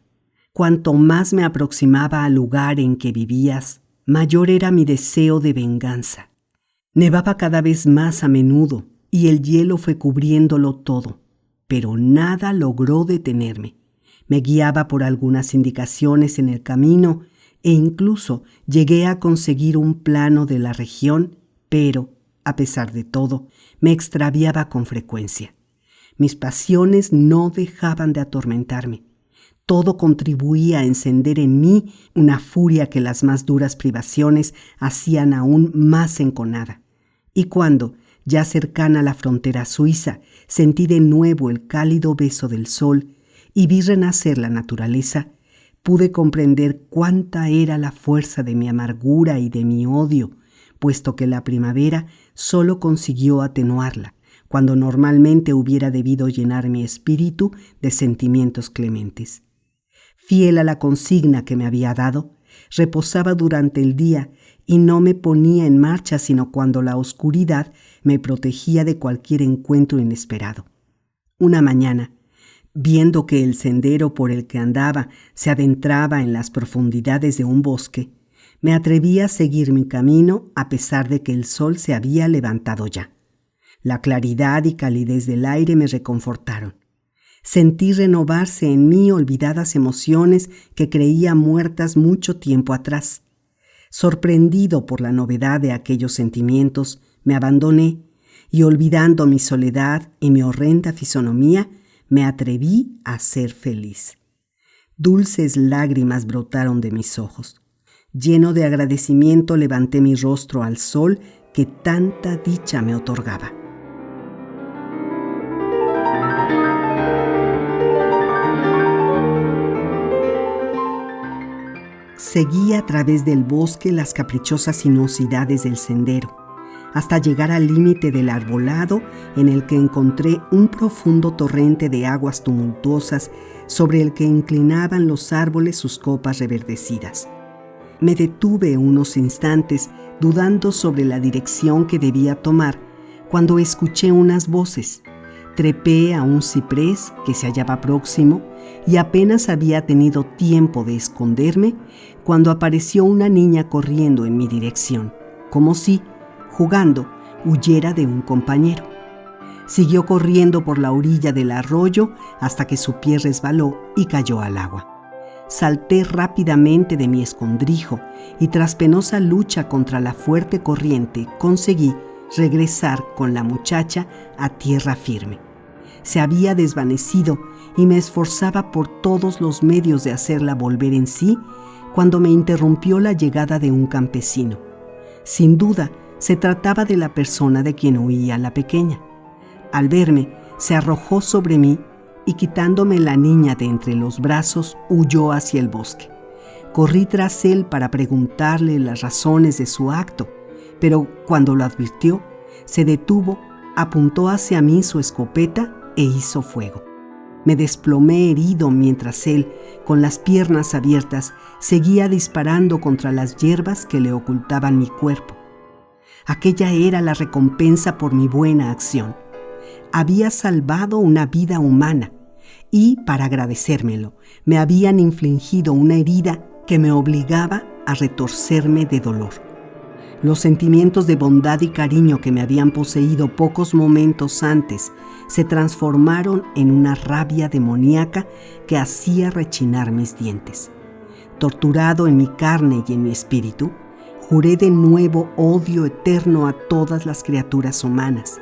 A: Cuanto más me aproximaba al lugar en que vivías, mayor era mi deseo de venganza. Nevaba cada vez más a menudo y el hielo fue cubriéndolo todo, pero nada logró detenerme. Me guiaba por algunas indicaciones en el camino e incluso llegué a conseguir un plano de la región, pero, a pesar de todo, me extraviaba con frecuencia. Mis pasiones no dejaban de atormentarme. Todo contribuía a encender en mí una furia que las más duras privaciones hacían aún más enconada. Y cuando, ya cercana a la frontera suiza, sentí de nuevo el cálido beso del sol y vi renacer la naturaleza, pude comprender cuánta era la fuerza de mi amargura y de mi odio, puesto que la primavera solo consiguió atenuarla, cuando normalmente hubiera debido llenar mi espíritu de sentimientos clementes. Fiel a la consigna que me había dado, reposaba durante el día y no me ponía en marcha sino cuando la oscuridad me protegía de cualquier encuentro inesperado. Una mañana, viendo que el sendero por el que andaba se adentraba en las profundidades de un bosque, me atreví a seguir mi camino a pesar de que el sol se había levantado ya. La claridad y calidez del aire me reconfortaron. Sentí renovarse en mí olvidadas emociones que creía muertas mucho tiempo atrás. Sorprendido por la novedad de aquellos sentimientos, me abandoné y, olvidando mi soledad y mi horrenda fisonomía, me atreví a ser feliz. Dulces lágrimas brotaron de mis ojos. Lleno de agradecimiento levanté mi rostro al sol que tanta dicha me otorgaba. Seguí a través del bosque las caprichosas sinuosidades del sendero, hasta llegar al límite del arbolado en el que encontré un profundo torrente de aguas tumultuosas sobre el que inclinaban los árboles sus copas reverdecidas. Me detuve unos instantes dudando sobre la dirección que debía tomar cuando escuché unas voces. Trepé a un ciprés que se hallaba próximo y apenas había tenido tiempo de esconderme cuando apareció una niña corriendo en mi dirección, como si, jugando, huyera de un compañero. Siguió corriendo por la orilla del arroyo hasta que su pie resbaló y cayó al agua. Salté rápidamente de mi escondrijo y tras penosa lucha contra la fuerte corriente conseguí regresar con la muchacha a tierra firme. Se había desvanecido y me esforzaba por todos los medios de hacerla volver en sí cuando me interrumpió la llegada de un campesino. Sin duda, se trataba de la persona de quien huía la pequeña. Al verme, se arrojó sobre mí y quitándome la niña de entre los brazos, huyó hacia el bosque. Corrí tras él para preguntarle las razones de su acto, pero cuando lo advirtió, se detuvo, apuntó hacia mí su escopeta e hizo fuego. Me desplomé herido mientras él, con las piernas abiertas, seguía disparando contra las hierbas que le ocultaban mi cuerpo. Aquella era la recompensa por mi buena acción. Había salvado una vida humana y, para agradecérmelo, me habían infligido una herida que me obligaba a retorcerme de dolor. Los sentimientos de bondad y cariño que me habían poseído pocos momentos antes se transformaron en una rabia demoníaca que hacía rechinar mis dientes. Torturado en mi carne y en mi espíritu, juré de nuevo odio eterno a todas las criaturas humanas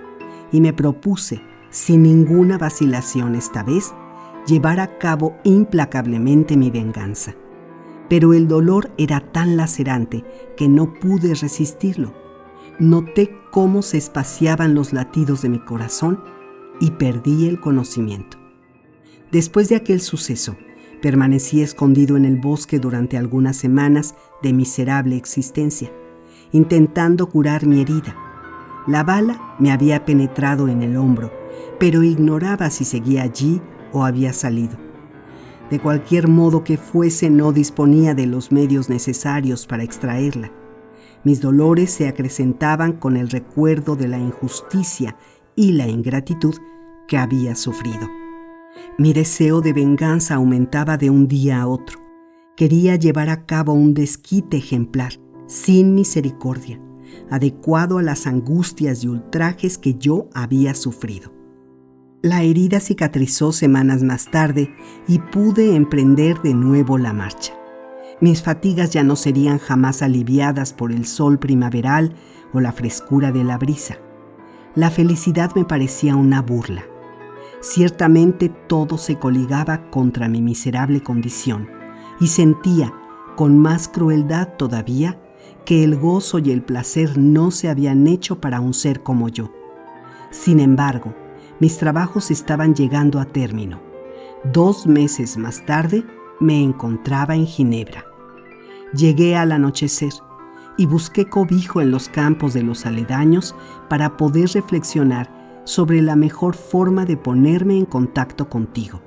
A: y me propuse, sin ninguna vacilación esta vez, llevar a cabo implacablemente mi venganza. Pero el dolor era tan lacerante que no pude resistirlo. Noté cómo se espaciaban los latidos de mi corazón y perdí el conocimiento. Después de aquel suceso, permanecí escondido en el bosque durante algunas semanas de miserable existencia, intentando curar mi herida. La bala me había penetrado en el hombro, pero ignoraba si seguía allí o había salido. De cualquier modo que fuese, no disponía de los medios necesarios para extraerla. Mis dolores se acrecentaban con el recuerdo de la injusticia y la ingratitud que había sufrido. Mi deseo de venganza aumentaba de un día a otro. Quería llevar a cabo un desquite ejemplar, sin misericordia, adecuado a las angustias y ultrajes que yo había sufrido. La herida cicatrizó semanas más tarde y pude emprender de nuevo la marcha. Mis fatigas ya no serían jamás aliviadas por el sol primaveral o la frescura de la brisa. La felicidad me parecía una burla. Ciertamente todo se coligaba contra mi miserable condición y sentía, con más crueldad todavía, que el gozo y el placer no se habían hecho para un ser como yo. Sin embargo, mis trabajos estaban llegando a término. 2 meses más tarde me encontraba en Ginebra. Llegué al anochecer y busqué cobijo en los campos de los aledaños para poder reflexionar sobre la mejor forma de ponerme en contacto contigo.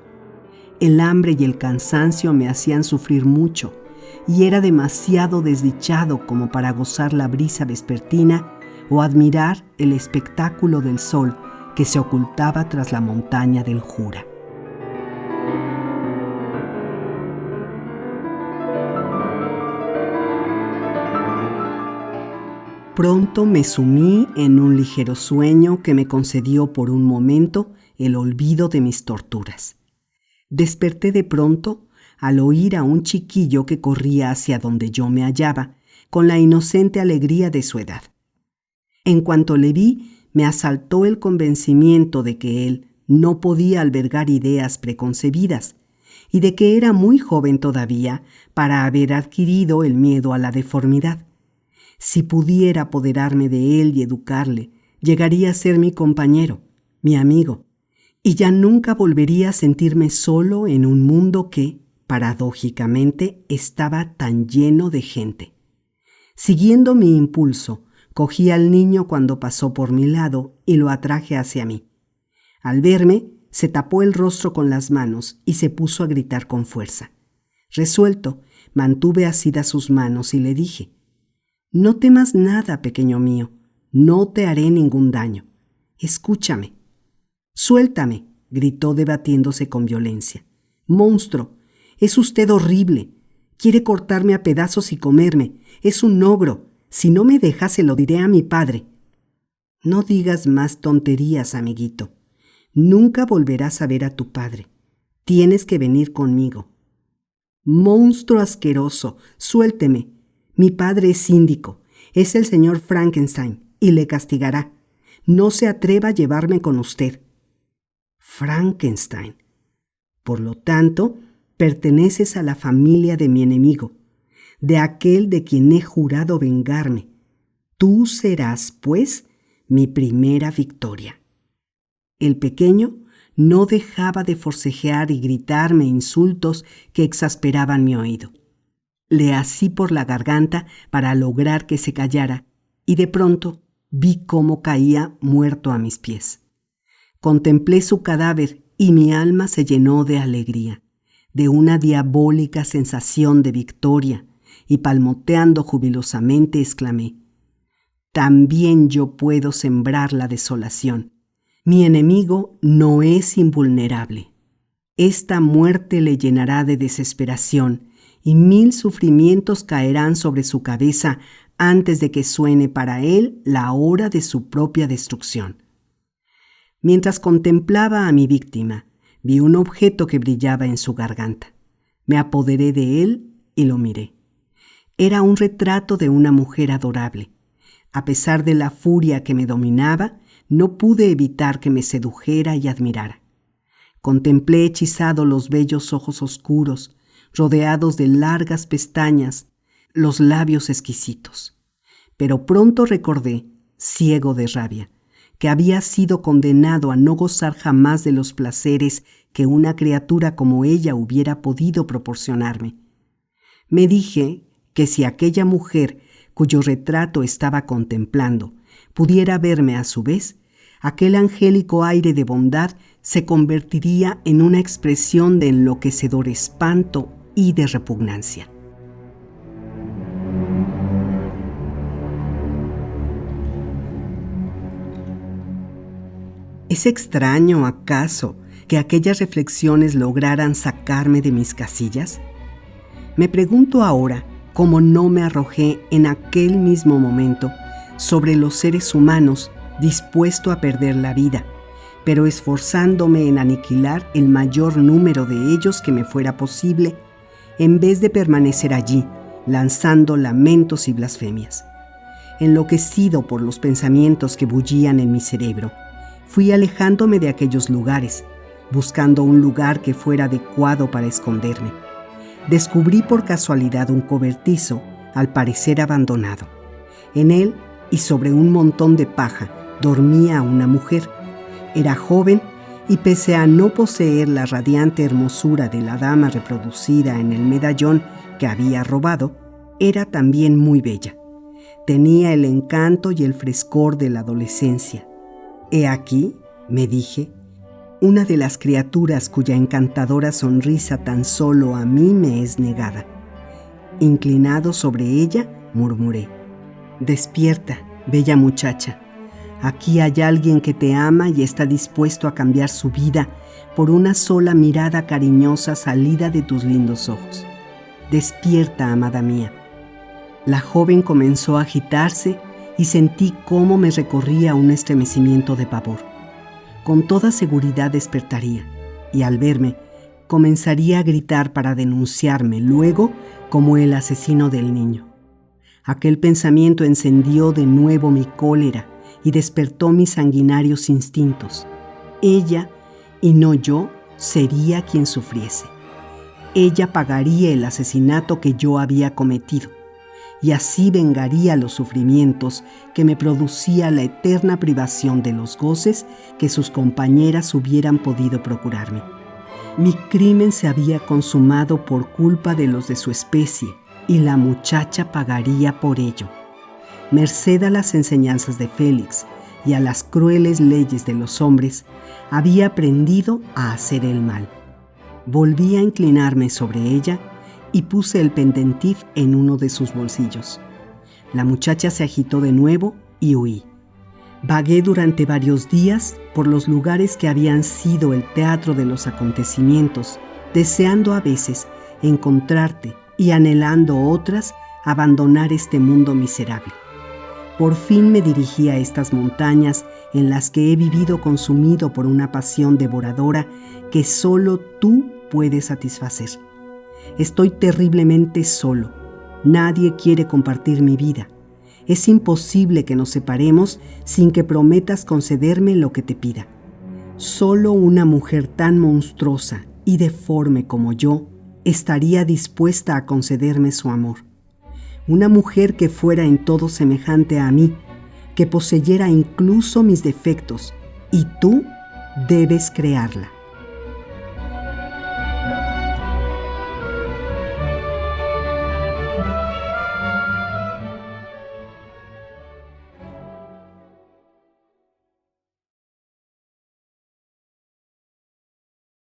A: El hambre y el cansancio me hacían sufrir mucho y era demasiado desdichado como para gozar la brisa vespertina o admirar el espectáculo del sol que se ocultaba tras la montaña del Jura. Pronto me sumí en un ligero sueño que me concedió por un momento el olvido de mis torturas. Desperté de pronto al oír a un chiquillo que corría hacia donde yo me hallaba, con la inocente alegría de su edad. En cuanto le vi, me asaltó el convencimiento de que él no podía albergar ideas preconcebidas y de que era muy joven todavía para haber adquirido el miedo a la deformidad. Si pudiera apoderarme de él y educarle, llegaría a ser mi compañero, mi amigo, y ya nunca volvería a sentirme solo en un mundo que, paradójicamente, estaba tan lleno de gente. Siguiendo mi impulso, Cogí al niño cuando pasó por mi lado y lo atraje hacia mí. Al verme, se tapó el rostro con las manos y se puso a gritar con fuerza. Resuelto, mantuve asidas sus manos y le dije: «No temas nada, pequeño mío, no te haré ningún daño. Escúchame». «Suéltame», gritó debatiéndose con violencia. «Monstruo, es usted horrible. Quiere cortarme a pedazos y comerme. Es un ogro. Si no me deja, se lo diré a mi padre». «No digas más tonterías, amiguito. Nunca volverás a ver a tu padre. Tienes que venir conmigo». «Monstruo asqueroso, suélteme. Mi padre es síndico. Es el señor Frankenstein y le castigará. No se atreva a llevarme con usted». «Frankenstein. Por lo tanto, perteneces a la familia de mi enemigo, de aquel de quien he jurado vengarme. Tú serás, pues, mi primera victoria». El pequeño no dejaba de forcejear y gritarme insultos que exasperaban mi oído. Le así por la garganta para lograr que se callara, y de pronto vi cómo caía muerto a mis pies. Contemplé su cadáver y mi alma se llenó de alegría, de una diabólica sensación de victoria, y palmoteando jubilosamente exclamé: «También yo puedo sembrar la desolación. Mi enemigo no es invulnerable. Esta muerte le llenará de desesperación y 1000 sufrimientos caerán sobre su cabeza antes de que suene para él la hora de su propia destrucción». Mientras contemplaba a mi víctima, vi un objeto que brillaba en su garganta. Me apoderé de él y lo miré. Era un retrato de una mujer adorable. A pesar de la furia que me dominaba, no pude evitar que me sedujera y admirara. Contemplé hechizado los bellos ojos oscuros, rodeados de largas pestañas, los labios exquisitos. Pero pronto recordé, ciego de rabia, que había sido condenado a no gozar jamás de los placeres que una criatura como ella hubiera podido proporcionarme. Me dije que si aquella mujer cuyo retrato estaba contemplando pudiera verme a su vez, aquel angélico aire de bondad se convertiría en una expresión de enloquecedor espanto y de repugnancia. ¿Es extraño, acaso, que aquellas reflexiones lograran sacarme de mis casillas? Me pregunto ahora cómo no me arrojé en aquel mismo momento sobre los seres humanos dispuesto a perder la vida, pero esforzándome en aniquilar el mayor número de ellos que me fuera posible, en vez de permanecer allí, lanzando lamentos y blasfemias. Enloquecido por los pensamientos que bullían en mi cerebro, fui alejándome de aquellos lugares, buscando un lugar que fuera adecuado para esconderme. Descubrí por casualidad un cobertizo, al parecer abandonado. En él y sobre un montón de paja dormía una mujer. Era joven y pese a no poseer la radiante hermosura de la dama reproducida en el medallón que había robado, era también muy bella. Tenía el encanto y el frescor de la adolescencia. «He aquí», me dije, «una de las criaturas cuya encantadora sonrisa tan solo a mí me es negada». Inclinado sobre ella, murmuré: «Despierta, bella muchacha. Aquí hay alguien que te ama y está dispuesto a cambiar su vida por una sola mirada cariñosa salida de tus lindos ojos. Despierta, amada mía». La joven comenzó a agitarse y sentí cómo me recorría un estremecimiento de pavor. Con toda seguridad despertaría y al verme comenzaría a gritar para denunciarme luego como el asesino del niño. Aquel pensamiento encendió de nuevo mi cólera y despertó mis sanguinarios instintos. Ella, y no yo, sería quien sufriese. Ella pagaría el asesinato que yo había cometido, y así vengaría los sufrimientos que me producía la eterna privación de los goces que sus compañeras hubieran podido procurarme. Mi crimen se había consumado por culpa de los de su especie, y la muchacha pagaría por ello. merced a las enseñanzas de Félix y a las crueles leyes de los hombres, había aprendido a hacer el mal. Volví a inclinarme sobre ella y puse el pendentif en uno de sus bolsillos. La muchacha se agitó de nuevo y huí. Vagué durante varios días por los lugares que habían sido el teatro de los acontecimientos, deseando a veces encontrarte y anhelando otras abandonar este mundo miserable. Por fin me dirigí a estas montañas en las que he vivido consumido por una pasión devoradora que solo tú puedes satisfacer. Estoy terriblemente solo. Nadie quiere compartir mi vida. Es imposible que nos separemos sin que prometas concederme lo que te pida. Solo una mujer tan monstruosa y deforme como yo estaría dispuesta a concederme su amor. Una mujer que fuera en todo semejante a mí, que poseyera incluso mis defectos, y tú debes crearla.